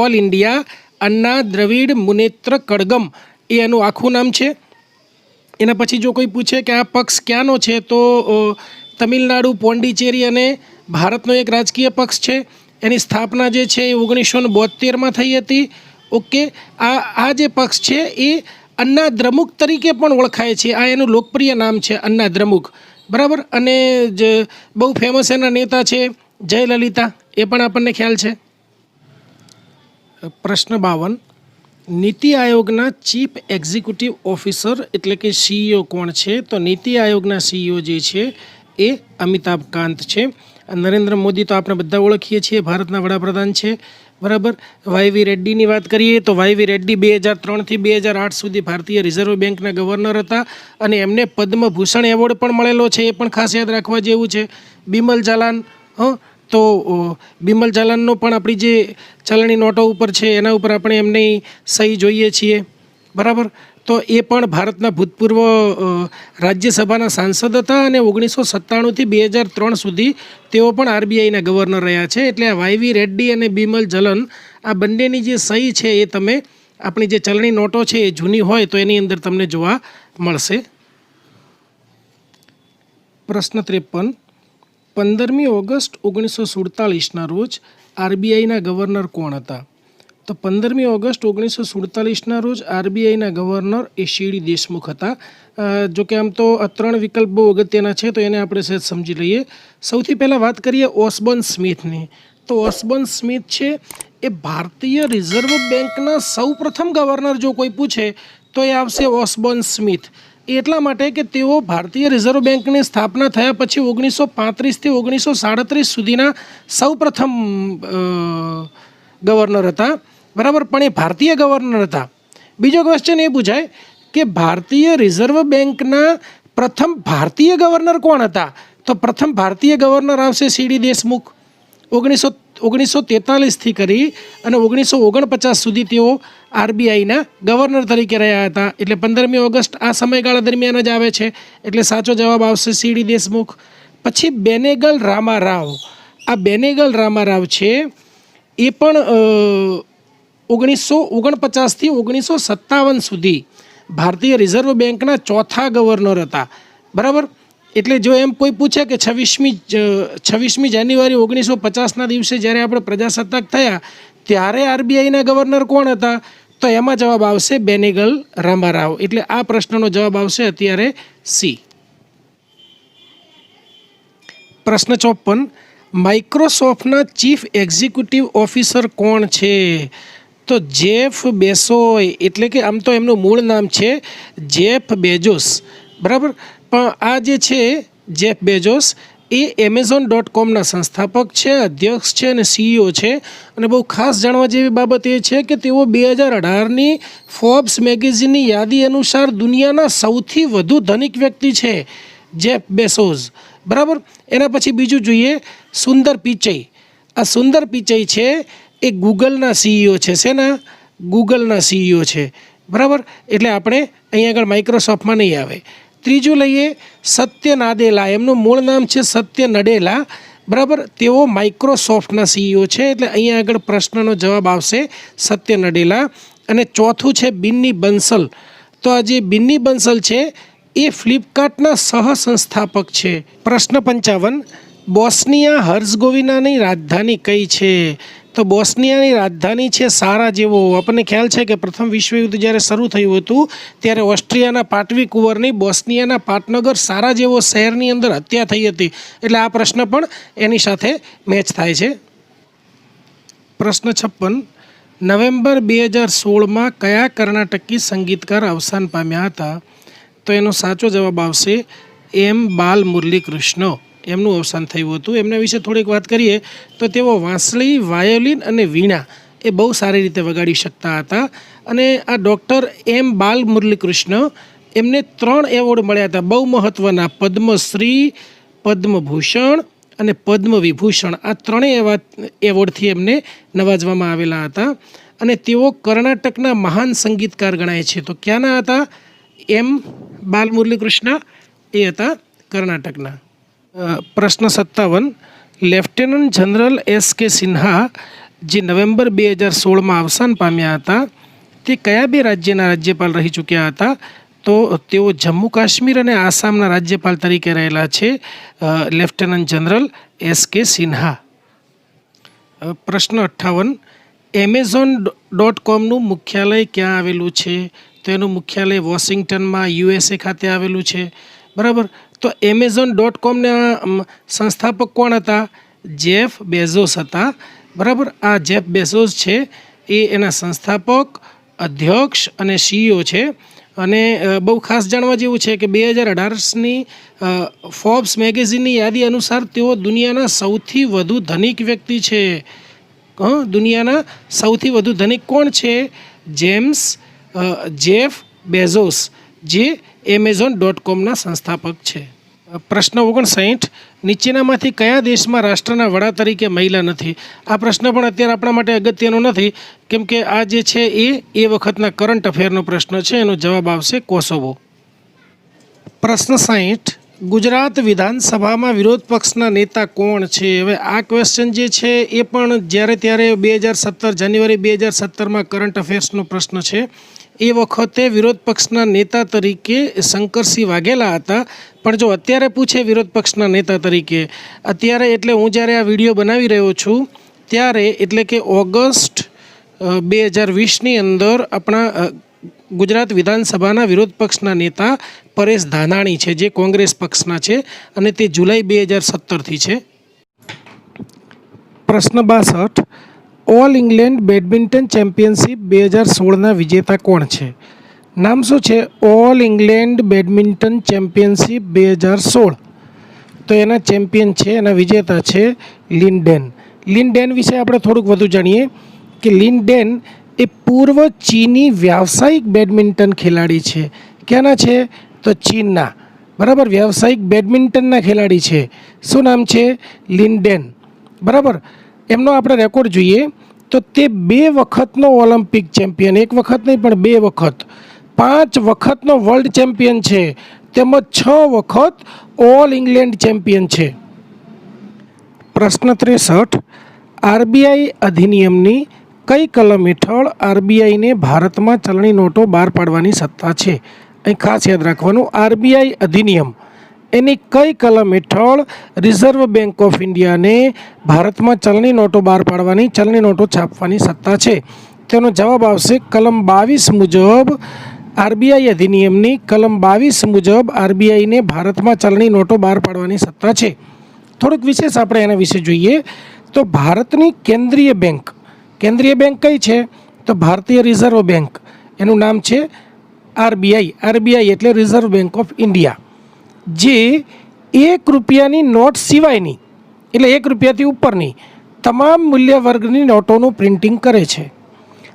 All India Anna Dravida Munnetra Kazhagam એ એનું આખું નામ છે. એના પછી જો કોઈ પૂછે કે આ પક્ષ ક્યાંનો છે, તો તમિલનાડુ, પોંડિચેરી અને ભારતનો એક રાજકીય પક્ષ છે, એની સ્થાપના જે છે એ 1972માં થઈ હતી. ઓકે, આ જે પક્ષ છે એ અન્ના દ્રમુક તરીકે પણ ઓળખાય છે. આ એનું લોકપ્રિય નામ છે, અન્ના દ્રમુક, બરાબર. અને બહુ ફેમસ એના નેતા છે જયલલિતા, એ પણ આપણને ખ્યાલ છે. પ્રશ્ન 52, નીતિ આયોગના ચીફ એક્ઝિક્યુટિવ ઓફિસર એટલે કે CEO કોણ છે? તો નીતિ આયોગના CEO જે છે એ અમિતાભ કાંત છે. નરેન્દ્ર મોદી તો આપણે બધા ઓળખીએ છીએ, ભારતના વડાપ્રધાન છે, બરાબર. વાયવી રેડ્ડીની વાત કરીએ તો વાયવી રેડ્ડી 2003થી 2008 સુધી ભારતીય રિઝર્વ બેંકના ગવર્નર હતા અને એમને પદ્મભૂષણ એવોર્ડ પણ મળેલો છે, એ પણ ખાસ યાદ રાખવા જેવું છે. બિમલ જાલાન, તો બિમલ જાલાનનો પણ આપણી જે ચલણી નોટો ઉપર છે એના ઉપર આપણે એમની સહી જોઈએ છીએ, બરાબર. તો એ પણ ભારતના ભૂતપૂર્વ રાજ્યસભાના સાંસદ હતા અને 1997થી 2003 સુધી તેઓ પણ RBIના ગવર્નર રહ્યા છે. એટલે આ વાયવી રેડ્ડી અને બિમલ જલન, આ બંનેની જે સહી છે એ તમે આપણી જે ચલણી નોટો છે એ જૂની હોય તો એની અંદર તમને જોવા મળશે. પ્રશ્ન 53, 15મી ઓગસ્ટ 1947ના રોજ RBIના ગવર્નર કોણ હતા? તો 15મી ઓગસ્ટ 1947ના રોજ RBIના ગવર્નર એ સીડી દેશમુખ હતા. જોકે આમ તો આ 3 વિકલ્પ બહુ અગત્યના છે, તો એને આપણે સહેજ સમજી લઈએ. સૌથી પહેલાં વાત કરીએ ઓસ્બોર્ન સ્મિથની. તો ઓસ્બોર્ન સ્મિથ છે એ ભારતીય રિઝર્વ બેંકના સૌપ્રથમ ગવર્નર જો કોઈ પૂછે તો એ આવશે ઓસ્બોર્ન સ્મિથ. એટલા માટે કે તેઓ ભારતીય રિઝર્વ બેંકની સ્થાપના થયા પછી 1935થી 1937 સુધીના સૌપ્રથમ ગવર્નર હતા, બરાબર. પણ એ ભારતીય ગવર્નર હતા. બીજો ક્વેશ્ચન એ પૂછાય કે ભારતીય રિઝર્વ બેંકના પ્રથમ ભારતીય ગવર્નર કોણ હતા? તો પ્રથમ ભારતીય ગવર્નર આવશે સીડી દેશમુખ. 1943થી કરી અને 1949 સુધી તેઓ RBIના ગવર્નર તરીકે રહ્યા હતા. એટલે 15મી ઓગસ્ટ આ સમયગાળા દરમિયાન જ આવે છે, એટલે સાચો જવાબ આવશે સીડી દેશમુખ. પછી બેનેગલ રામારાવ. આ બેનેગલ રામારાવ છે એ પણ 1949થી 1957 સુધી ભારતીય રિઝર્વ બેંકના ચોથા ગવર્નર હતા, બરાબર. એટલે જો એમ કોઈ પૂછે કે 26મી જાન્યુઆરી 1950ના દિવસે જ્યારે આપણે પ્રજાસત્તાક થયા ત્યારે RBIના ગવર્નર કોણ હતા? તો એમાં જવાબ આવશે બેનેગલ રામારાવ. એટલે આ પ્રશ્નનો જવાબ આવશે અત્યારે સી. પ્રશ્ન 54, માઇક્રોસોફ્ટના ચીફ એક્ઝિક્યુટિવ ઓફિસર કોણ છે? તો જેફ બેસોય, એટલે કે આમ તો એમનું મૂળ નામ છે જેફ બેજોસ, બરાબર. પણ આ જે છે જેફ બેજોસ એ Amazon.comના સંસ્થાપક છે, અધ્યક્ષ છે અને CEO છે. અને બહુ ખાસ જાણવા જેવી બાબત એ છે કે તેઓ 2018ની ફોર્બ્સ મેગેઝિનની યાદી અનુસાર દુનિયાના સૌથી વધુ ધનિક વ્યક્તિ છે જેફ બેસોસ, બરાબર. એના પછી બીજું જોઈએ સુંદર પિચઈ. આ સુંદર પિચઈ છે એ ગૂગલના CEO છે. શેના? ગૂગલના CEO છે, બરાબર. એટલે આપણે અહીંયા આગળ માઇક્રોસોફ્ટમાં નહીં આવે. ત્રીજું લઈએ સત્ય નાદેલા. એમનું મૂળ નામ છે સત્ય નડેલા, બરાબર. તેઓ માઇક્રોસોફ્ટના CEO છે, એટલે અહીંયા આગળ પ્રશ્નનો જવાબ આવશે સત્ય નડેલા. અને ચોથું છે બિન્ની બંસલ. તો આ જે બિન્ની બંસલ છે એ ફ્લિપકાર્ટના સહસંસ્થાપક છે. પ્રશ્ન 55, બોસ્નિયા હર્ઝગોવિનાની રાજધાની કઈ છે? તો બોસ્નિયાની રાજધાની છે સારાજેવો. આપણને ખ્યાલ છે કે પ્રથમ વિશ્વયુદ્ધ જ્યારે શરૂ થયું હતું ત્યારે ઓસ્ટ્રિયાના પાટવી કુંવરની બોસ્નિયાના પાટનગર સારાજેવો શહેરની અંદર હત્યા થઈ હતી. એટલે આ પ્રશ્ન પણ એની સાથે મેચ થાય છે. પ્રશ્ન 56, નવેમ્બર 2016માં કયા કર્ણાટકી સંગીતકાર અવસાન પામ્યા હતા? તો એનો સાચો જવાબ આવશે M. બાલમુરલી કૃષ્ણ. એમનું અવસાન થયું હતું. એમના વિશે થોડીક વાત કરીએ તો તેઓ વાંસળી, વાયોલિન અને વીણા એ બહુ સારી રીતે વગાડી શકતા હતા. અને આ ડૉક્ટર M. બાલમુરલી કૃષ્ણ એમને 3 એવોર્ડ મળ્યા હતા બહુ મહત્ત્વના, પદ્મશ્રી, પદ્મભૂષણ અને પદ્મવિભૂષણ. આ 3 એવા એવોર્ડથી એમને નવાજવામાં આવેલા હતા. અને તેઓ કર્ણાટકના મહાન સંગીતકાર ગણાય છે. તો ક્યાંના હતા? M. બાલમુરલી કૃષ્ણ એ હતા કર્ણાટકના. પ્રશ્ન 57, લેફ્ટનન્ટ જનરલ S.K. સિન્હા જે નવેમ્બર 2016માં અવસાન પામ્યા હતા તે કયા 2 રાજ્યના રાજ્યપાલ રહી ચૂક્યા હતા? તો તો તેઓ જમ્મુ કાશ્મીર અને આસામના રાજ્યપાલ તરીકે રહેલા છે લેફ્ટનન્ટ જનરલ એસ.કે. સિન્હા. પ્રશ્ન 58. Amazon.comનું મુખ્યાલય ક્યાં આવેલું છે? તો એનું મુખ્યાલય વોશિંગ્ટનમાં USA ખાતે આવેલું છે. બરાબર. તો Amazon.comના સંસ્થાપક કોણ હતા? જેફ બેઝોસ હતા. બરાબર. આ જેફ બેઝોસ છે એ એના સંસ્થાપક, અધ્યક્ષ અને CEO છે. અને બહુ ખાસ જાણવા જેવું છે કે 2018ની ફોર્બ્સ મેગેઝિનની યાદી અનુસાર તેઓ દુનિયાના સૌથી વધુ ધનિક વ્યક્તિ છે. દુનિયાના સૌથી વધુ ધનિક કોણ છે? જેફ બેઝોસ, જે Amazon.comના સંસ્થાપક છે. પ્રશ્ન 59. નીચેનામાંથી કયા દેશમાં રાષ્ટ્રના વડા તરીકે મહિલા નથી? આ પ્રશ્ન પણ અત્યારે આપણા માટે અગત્યનો નથી, કેમ કે આ જે છે એ વખતના કરંટ અફેરનો પ્રશ્ન છે. એનો જવાબ આવશે કોસોવો. પ્રશ્ન 60. ગુજરાત વિધાનસભામાં વિરોધ પક્ષના નેતા કોણ છે? હવે આ ક્વેશ્ચન જે છે એ પણ જ્યારે ત્યારે 2017 જાન્યુઆરી 2017માં કરંટ અફેર્સનો પ્રશ્ન છે. એ વખતે વિરોધ પક્ષના નેતા તરીકે શંકરસિંહ વાઘેલા હતા. પણ જો અત્યારે પૂછે વિરોધ પક્ષના નેતા તરીકે, અત્યારે એટલે હું જ્યારે આ વિડીયો બનાવી રહ્યો છું ત્યારે, એટલે કે ઓગસ્ટ 2020ની અંદર આપણા ગુજરાત વિધાનસભાના વિરોધ પક્ષના નેતા પરેશ ધાનાણી છે, જે કોંગ્રેસ પક્ષના છે, અને તે જુલાઈ 2017થી છે. પ્રશ્ન 62. ઓલ ઇંગ્લેન્ડ બેડમિન્ટન ચેમ્પિયનશિપ 2016ના વિજેતા કોણ છે? નામ શું છે? All England badminton championship 2016. તો એના ચેમ્પિયન છે, એના વિજેતા છે લિન ડેન. લિન ડેન વિશે આપણે થોડુંક વધુ જાણીએ કે લિન ડેન એ પૂર્વ ચીની વ્યાવસાયિક બેડમિન્ટન ખેલાડી છે. ક્યાંના છે? તો ચીનના. બરાબર. વ્યાવસાયિક બેડમિન્ટનના ખેલાડી છે. શું નામ છે? લિન ડેન. બરાબર. એમનો આપણે રેકોર્ડ જોઈએ તો તે 2 વખતનો ઓલિમ્પિક ચેમ્પિયન, 1 વખત નહીં પણ 2 વખત, 5 વખતનો વર્લ્ડ ચેમ્પિયન છે, તેમજ 6 વખત ઓલ ઇંગ્લેન્ડ ચેમ્પિયન છે. પ્રશ્ન 63. RBI અધિનિયમની કઈ કલમ હેઠળ RBIને ભારતમાં ચલણી નોટો બહાર પાડવાની સત્તા છે? અહીં ખાસ યાદ રાખવાનું, RBI અધિનિયમ એની કઈ કલમ હેઠળ રિઝર્વ બેંક ઓફ ઇન્ડિયાને ભારતમાં ચલણી નોટો બહાર પાડવાની, ચલણી નોટો છાપવાની સત્તા છે? તેનો જવાબ આવશે કલમ 22 મુજબ. RBI અધિનિયમની કલમ 22 મુજબ RBIને ભારતમાં ચલણી નોટો બહાર પાડવાની સત્તા છે. થોડુંક વિશેષ આપણે એના વિશે જોઈએ તો ભારતની કેન્દ્રીય બેંક કઈ છે? તો ભારતીય રિઝર્વ બેંક. એનું નામ છે RBI. એટલે રિઝર્વ બેંક ઓફ ઇન્ડિયા, જે 1 રૂપિયાની નોટ સિવાયની, એટલે 1 રૂપિયાથી ઉપરની તમામ મૂલ્ય વર્ગની નોટોનું પ્રિન્ટિંગ કરે છે.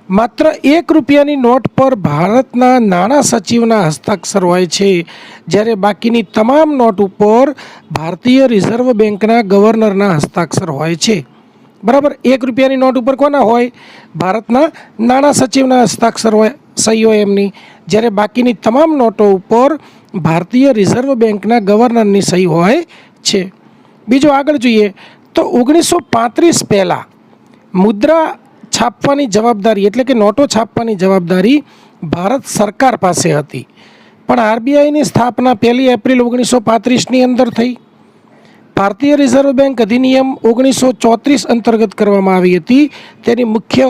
માત્ર 1 રૂપિયાની નોટ પર ભારતના નાણાં સચિવના હસ્તાક્ષર હોય છે, જ્યારે બાકીની તમામ નોટ ઉપર ભારતીય રિઝર્વ બેંકના ગવર્નરના હસ્તાક્ષર હોય છે. બરાબર. 1 રૂપિયાની નોટ ઉપર કોના હોય? ભારતના નાણાં સચિવના હસ્તાક્ષર હોય, સહી હોય એમની, જ્યારે બાકીની તમામ નોટો ઉપર ભારતીય રિઝર્વ બેંકના ગવર્નરની સહી હોય છે. બીજું આગળ જોઈએ તો 1935 પહેલાં મુદ્રા છાપવાની જવાબદારી, એટલે કે નોટો છાપવાની જવાબદારી ભારત સરકાર પાસે હતી. પણ RBIની સ્થાપના 1 એપ્રિલ 1935ની અંદર થઈ. ભારતીય રિઝર્વ બેંક અધિનિયમ 1934 અંતર્ગત કરવામાં આવી હતી. તેની મુખ્ય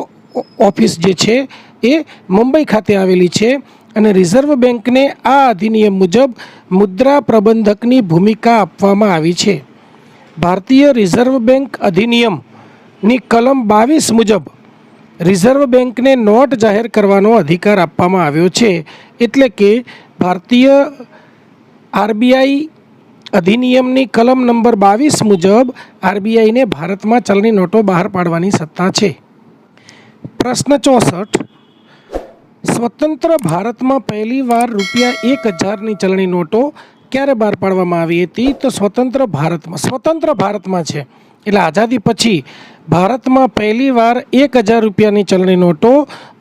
ઓફિસ જે છે એ મુંબઈ ખાતે આવેલી છે, અને રિઝર્વ બેંકને આ અધિનિયમ મુજબ મુદ્રા પ્રબંધકની ભૂમિકા આપવામાં આવી છે. ભારતીય રિઝર્વ બેંક અધિનિયમની કલમ 22 મુજબ રિઝર્વ બેંકને નોટ જાહેર કરવાનો અધિકાર આપવામાં આવ્યો છે. એટલે કે ભારતીય RBI અધિનિયમની કલમ નંબર 22 મુજબ RBIને ભારતમાં ચલણી નોટો બહાર પાડવાની સત્તા છે. પ્રશ્ન 64. સ્વતંત્ર ભારતમાં પહેલીવાર ₹1000ની ચલણી નોટો ક્યારે બહાર પાડવામાં આવી હતી? તો સ્વતંત્ર ભારતમાં છે, એટલે આઝાદી પછી ભારતમાં પહેલીવાર ₹1000ની ચલણી નોટો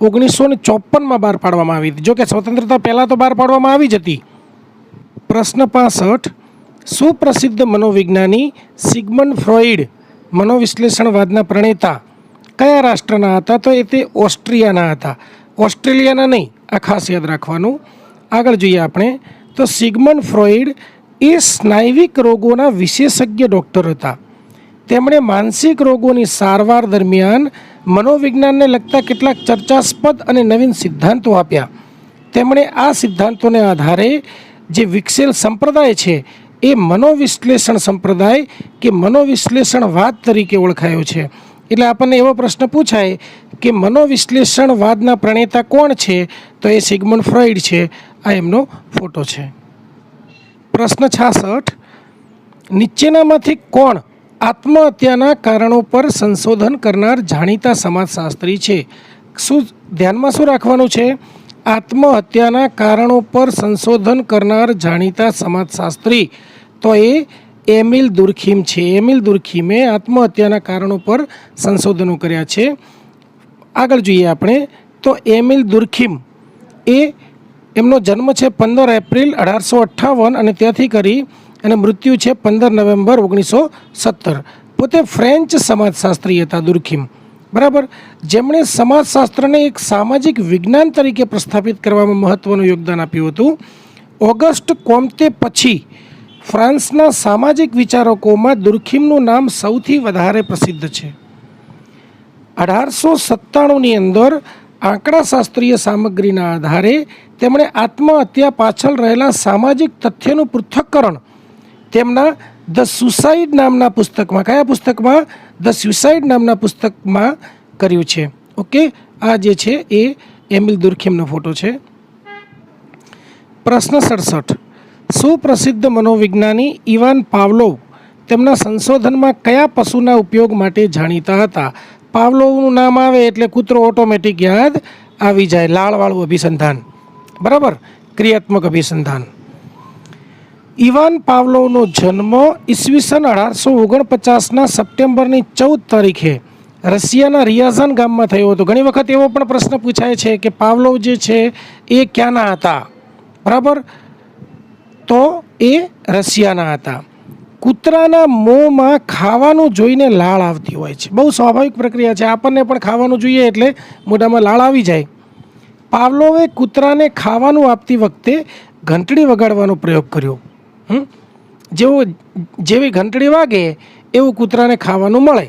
1954માં બહાર પાડવામાં આવી હતી. જોકે સ્વતંત્રતા પહેલાં તો બહાર પાડવામાં આવી જ હતી. પ્રશ્ન 65. સુપ્રસિદ્ધ મનોવિજ્ઞાની સિગમન્ડ ફ્રોઇડ મનોવિશ્લેષણવાદના પ્રણેતા કયા રાષ્ટ્રના હતા? તો એ તે ઓસ્ટ્રિયાના હતા. ઓસ્ટ્રેલિયાના નહીં, આ ખાસ યાદ રાખવાનું. આગળ જોઈએ આપણે તો સિગમન્ડ ફ્રોઈડ એ સ્નાયવિક રોગોના વિશેષજ્ઞ ડૉક્ટર હતા. તેમણે માનસિક રોગોની સારવાર દરમિયાન મનોવિજ્ઞાનને લગતા કેટલાક ચર્ચાસ્પદ અને નવીન સિદ્ધાંતો આપ્યા. તેમણે આ સિદ્ધાંતોને આધારે જે વિકસેલ સંપ્રદાય છે એ મનોવિશ્લેષણ સંપ્રદાય કે મનોવિશ્લેષણવાદ તરીકે ઓળખાયો છે. એટલે આપણને એવો પ્રશ્ન પૂછાય કે મનોવિશ્લેષણવાદના પ્રણેતા કોણ છે, તો એ સિગમન્ડ ફ્રોઈડ છે. આ એમનો ફોટો છે. પ્રશ્ન 66, નીચેનામાંથી કોણ આત્મહત્યાના કારણો પર સંશોધન કરનાર જાણીતા સમાજશાસ્ત્રી છે? શું ધ્યાનમાં શું રાખવાનું છે? આત્મહત્યાના કારણો પર સંશોધન કરનાર જાણીતા સમાજશાસ્ત્રી તો એ એમિલ દુર્ખીમ છે. એમિલ દુર્ખીમે આત્મહત્યાના કારણો પર સંશોધનો કર્યા છે. આગળ જોઈએ આપણે તો એમિલ દુર્ખીમ એમનો જન્મ છે 15 એપ્રિલ 1858 અને ત્યાંથી કરી અને મૃત્યુ છે 15 નવેમ્બર 1917. પોતે ફ્રેન્ચ સમાજશાસ્ત્રી હતા દુર્ખીમ, બરાબર, જેમણે સમાજશાસ્ત્રને એક સામાજિક વિજ્ઞાન તરીકે પ્રસ્થાપિત કરવામાં મહત્ત્વનું યોગદાન આપ્યું હતું. ઓગસ્ટ કોમ્તે પછી ફ્રાન્સના સામાજિક વિચારકોમાં દુર્ખીમનું નામ સૌથી વધારે પ્રસિદ્ધ છે. 1897ની અંદર આંકડાશાસ્ત્રીય સામગ્રીના આધારે તેમણે આત્મહત્યા પાછળ રહેલા સામાજિક તથ્યનું પૃથ્થકરણ તેમના ધ સુસાઇડ નામના પુસ્તકમાં, કયા પુસ્તકમાં? ધ સુસાઇડ નામના પુસ્તકમાં કર્યું છે. ઓકે, આ જે છે એ એમિલ દુર્ખીમનો ફોટો છે. પ્રશ્ન 67, સુપ્રસિદ્ધ મનોવિજ્ઞાની ઇવાન પાવલોવ તેમના સંશોધનમાં કયા પશુના ઉપયોગ માટે જાણીતા હતા? પાવલોવનું નામ આવે એટલે કૂતરો ઓટોમેટિક યાદ આવી જાય. લાળવાળું અભિસંધાન, બરાબર, ક્રિયાત્મક અભિસંધાન. ઇવાન પાવલોવનો જન્મ ઈસવીસન 1849ના સપ્ટેમ્બરની 14 તારીખે રશિયાના રિયાઝાન ગામમાં થયો હતો. ઘણી વખત એવો પણ પ્રશ્ન પૂછાય છે કે પાવલોવ જે છે એ ક્યાંના હતા, બરાબર, તો એ રશિયાના હતા. કૂતરાના મોંમાં ખાવાનું જોઈને લાળ આવતી હોય છે. બહુ સ્વાભાવિક પ્રક્રિયા છે. આપણને પણ ખાવાનું જોઈએ એટલે મોઢામાં લાળ આવી જાય. પાવલોવે કૂતરાને ખાવાનું આપતી વખતે ઘંટડી વગાડવાનો પ્રયોગ કર્યો. જેવી ઘંટડી વાગે એવું કૂતરાને ખાવાનું મળે.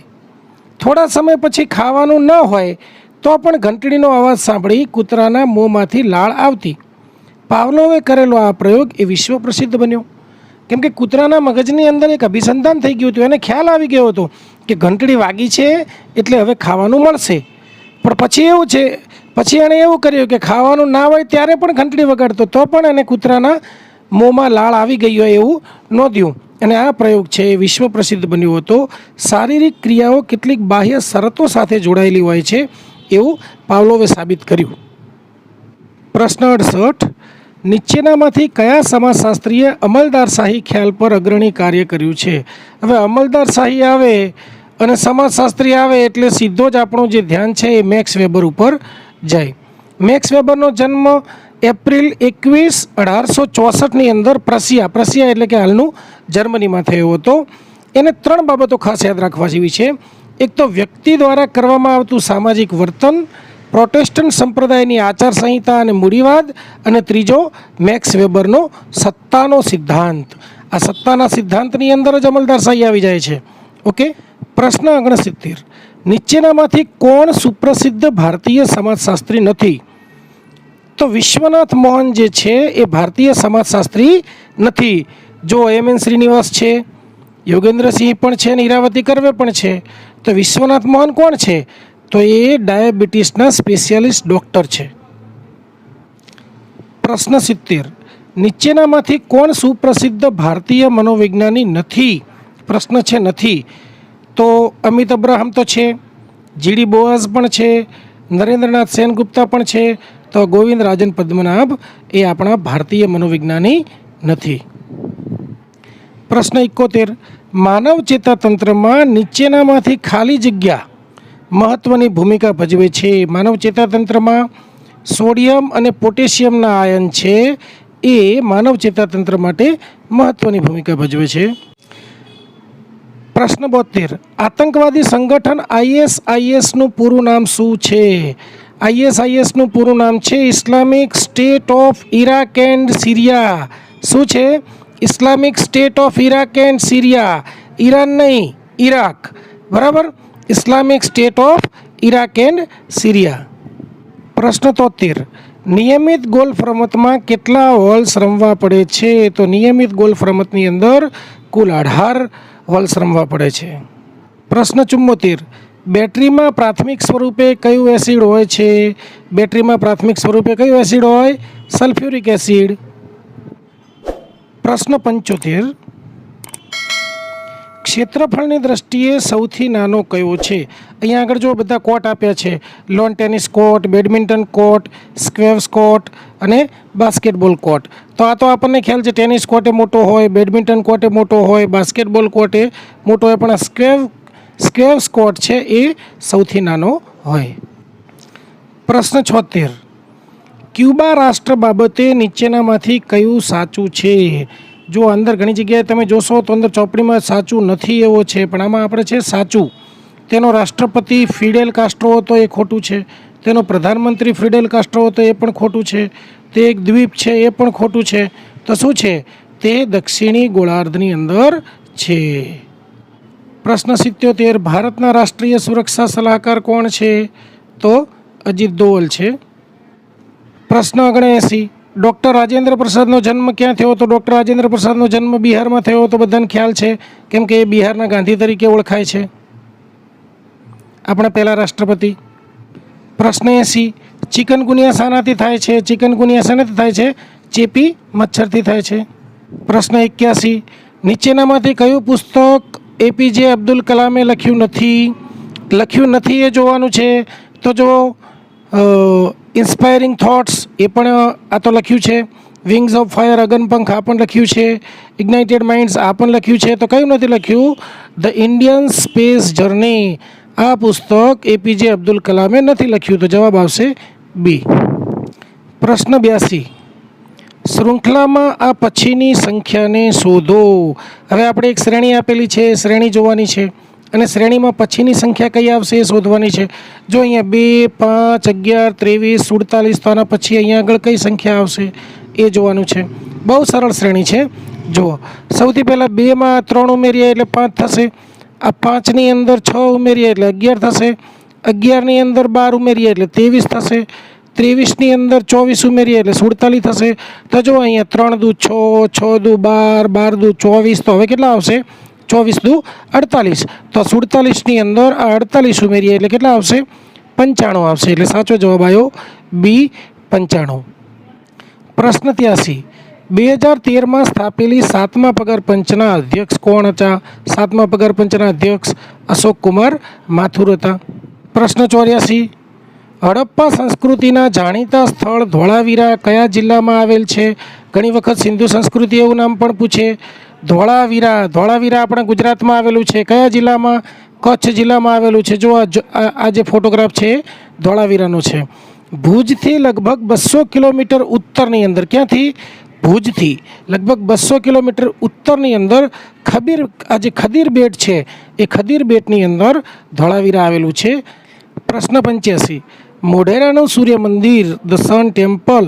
થોડા સમય પછી ખાવાનું ન હોય તો પણ ઘંટડીનો અવાજ સાંભળી કૂતરાના મોંમાંથી લાળ આવતી. પાવલોવે કરેલો આ પ્રયોગ એ વિશ્વ પ્રસિદ્ધ બન્યો. કેમ કે કૂતરાના મગજની અંદર એક અભિસંધાન થઈ ગયું હતું. એને ખ્યાલ આવી ગયો હતો કે ઘંટડી વાગી છે એટલે હવે ખાવાનું મળશે. પણ પછી એણે એવું કર્યું કે ખાવાનું ના હોય ત્યારે પણ ઘંટડી વગાડતો તો પણ એને કૂતરાના મોંમાં લાળ આવી ગઈ હોય એવું નોંધ્યું. અને આ પ્રયોગ છે એ વિશ્વ પ્રસિદ્ધ બન્યો હતો. શારીરિક ક્રિયાઓ કેટલીક બાહ્ય શરતો સાથે જોડાયેલી હોય છે એવું પાવલોવે સાબિત કર્યું. પ્રશ્ન 68, નીચેનામાંથી કયા સમાજશાસ્ત્રીએ અમલદારશાહી ખ્યાલ પર અગ્રણી કાર્ય કર્યું છે? હવે અમલદારશાહી આવે અને સમાજશાસ્ત્રી આવે એટલે સીધો જ આપણું જે ધ્યાન છે એ મેક્સ વેબર ઉપર જાય. મેક્સ વેબરનો જન્મ એપ્રિલ 21, 1864ની અંદર પ્રશિયા એટલે કે હાલનું જર્મનીમાં થયો હતો. એને 3 બાબતો ખાસ યાદ રાખવા જેવી છે. એક તો વ્યક્તિ દ્વારા કરવામાં આવતું સામાજિક વર્તન, પ્રોટેસ્ટન્ટ સંપ્રદાયની આચારસંહિતા અને મૂડીવાદ, અને ત્રીજો મેક્સ વેબરનો સત્તાનો સિદ્ધાંત. આ સત્તાના સિદ્ધાંતની અંદર જ અમલદારશાહી આવી જાય છે. ઓકે, પ્રશ્ન 69, નીચેનામાંથી કોણ સુપ્રસિદ્ધ ભારતીય સમાજશાસ્ત્રી નથી? તો વિશ્વનાથ મોહન જે છે એ ભારતીય સમાજશાસ્ત્રી નથી. જો એમ.એન. શ્રીનિવાસ છે, યોગેન્દ્રસિંહ પણ છે અને ઈરાવતી કર્વે પણ છે. તો વિશ્વનાથ મોહન કોણ છે? તો એ ડાયાબિટીસના સ્પેશિયાલિસ્ટ ડૉક્ટર છે. પ્રશ્ન 70, નીચેનામાંથી કોણ સુપ્રસિદ્ધ ભારતીય મનોવિજ્ઞાની નથી? પ્રશ્ન છે નથી. તો અમિત અબ્રાહમ તો છે, જીડી બોઝ પણ છે, નરેન્દ્રનાથ સેનગુપ્તા પણ છે. તો ગોવિંદ રાજન પદ્મનાભ એ આપણા ભારતીય મનોવિજ્ઞાની નથી. પ્રશ્ન 71, માનવ ચેતાતંત્રમાં નીચેનામાંથી ખાલી જગ્યા મહત્ત્વની ભૂમિકા ભજવે છે? માનવ ચેતાતંત્રમાં સોડિયમ અને પોટેશિયમના આયન છે એ માનવ ચેતાતંત્ર માટે મહત્ત્વની ભૂમિકા ભજવે છે. પ્રશ્ન 72, આતંકવાદી સંગઠન ISISનું પૂરું નામ શું છે? આઈએસઆઈએસનું પૂરું નામ છે Islamic state of Iraq and Syria. શું છે? Islamic state of Iraq and Syria. Iran નહીં, ઇરાક. બરાબર, Islamic state of Iraq and Syria. પ્રશ્ન 73. નિયમિત ગોલ્ફ રમતમાં કેટલા હોલ્સ રમવા પડે છે? તો નિયમિત ગોલ્ફ રમતની અંદર કુલ 18 હોલ્સ રમવા પડે છે. પ્રશ્ન 74. બેટરીમાં પ્રાથમિક સ્વરૂપે કયું એસિડ હોય છે? બેટરીમાં પ્રાથમિક સ્વરૂપે કયું એસિડ હોય? Sulphuric acid. પ્રશ્ન 75. ક્ષેત્રફળની દ્રષ્ટિએ સૌથી નાનો કયો છે? અહીંયા આગળ જો બધા કોર્ટ આપ્યા છે: lawn tennis court, badminton court, squash court અને બાસ્કેટબોલ કોર્ટ. તો આ તો આપણને ખ્યાલ છે ટેનિસ કોર્ટ એ મોટો હોય, બેડમિન્ટન કોર્ટ એ મોટો હોય, બાસ્કેટબોલ કોર્ટ એ મોટો હોય, પણ આ સ્ક્વેશ કોર્ટ છે એ સૌથી નાનો હોય. પ્રશ્ન 76. ક્યુબા રાષ્ટ્ર બાબતે નીચેનામાંથી કયું સાચું છે? જો અંદર ઘણી જગ્યાએ તમે જોશો તો અંદર ચોપડીમાં સાચું નથી એવો છે, પણ આમાં આપણે છે સાચું. તેનો રાષ્ટ્રપતિ ફિડેલ કાસ્ટ્રો હતો એ ખોટું છે. તેનો પ્રધાનમંત્રી ફિડેલ કાસ્ટ્રો હતો એ પણ ખોટું છે. તે એક દ્વીપ છે એ પણ ખોટું છે. તો શું છે? તે દક્ષિણી ગોળાર્ધની અંદર છે. પ્રશ્ન 77. ભારતના રાષ્ટ્રીય સુરક્ષા સલાહકાર કોણ છે? તો અજીત દોવલ છે. પ્રશ્ન 79. ડૉક્ટર રાજેન્દ્ર પ્રસાદનો જન્મ ક્યાં થયો? તો ડૉક્ટર રાજેન્દ્ર પ્રસાદનો જન્મ બિહારમાં થયો તો બધાને ખ્યાલ છે, કેમ કે એ બિહારના ગાંધી તરીકે ઓળખાય છે, આપણા પહેલા રાષ્ટ્રપતિ. પ્રશ્ન 80. ચિકનગુનિયા શાનાથી થાય છે? ચિકનગુનિયા શાનાથી થાય છે? ચેપી મચ્છરથી થાય છે. પ્રશ્ન 81. નીચેનામાંથી કયું પુસ્તક એપીજે અબ્દુલ કલામે લખ્યું નથી એ જોવાનું છે. તો જો ઇન્સ્પાયરિંગ થોટ્સ એ પણ આ તો લખ્યું છે. વિંગ્સ ઓફ ફાયર અગનપંખ આ પણ લખ્યું છે. ઇગ્નાઇટેડ માઇન્ડ્સ આ પણ લખ્યું છે. તો કયું નથી લખ્યું? The Indian space journey. આ પુસ્તક એપીજે અબ્દુલ કલામે નથી લખ્યું. તો જવાબ આવશે બી. પ્રશ્ન 82. શૃંખલામાં આ પછીની સંખ્યાને શોધો. હવે આપણે એક શ્રેણી આપેલી છે, શ્રેણી જોવાની છે અને શ્રેણીમાં પછીની સંખ્યા કઈ આવશે એ શોધવાની છે. જો અહીંયા 2, 5, 11, 23, 47, તો આના પછી અહીંયા આગળ કઈ સંખ્યા આવશે એ જોવાનું છે. બહુ સરળ શ્રેણી છે. જુઓ, સૌથી પહેલાં 2માં 3 ઉમેરીએ એટલે 5 થશે. આ 5ની અંદર 6 ઉમેરીએ એટલે 11 થશે. 11ની અંદર 12 ઉમેરીએ એટલે 23 થશે. 23ની અંદર 24 ઉમેરીએ એટલે 47 થશે. તો જો અહીંયા 3 દુ 6, 6 દુ 12, 12 દુ 24, તો હવે કેટલા આવશે? 24 દુ 48. તો 47ની અંદર આ 48 ઉમેરીએ એટલે કેટલા આવશે? 95 આવશે. એટલે સાચો જવાબ આવ્યો બી, 95. પ્રશ્ન 83. 2013માં સ્થાપેલી 7મા પગાર પંચના અધ્યક્ષ કોણ હતા? 7મા પગાર પંચના અધ્યક્ષ અશોક કુમાર માથુર હતા. પ્રશ્ન 84. હડપ્પા સંસ્કૃતિના જાણીતા સ્થળ ધોળાવીરા કયા જિલ્લામાં આવેલ છે? ઘણી વખત સિંધુ સંસ્કૃતિ એવું નામ પણ પૂછે. ધોળાવીરા આપણા ગુજરાતમાં આવેલું છે. કયા જિલ્લામાં? કચ્છ જિલ્લામાં આવેલું છે. જો આ જે ફોટોગ્રાફ છે ધોળાવીરાનો છે. ભુજથી લગભગ 200 કિલોમીટર ઉત્તરની અંદર. ક્યાંથી? ભુજથી લગભગ 200 કિલોમીટર ઉત્તરની અંદર આ જે ખદીર બેટ છે એ ખદીર બેટની અંદર ધોળાવીરા આવેલું છે. પ્રશ્ન 85. મોઢેરાનું સૂર્ય મંદિર ધ સન ટેમ્પલ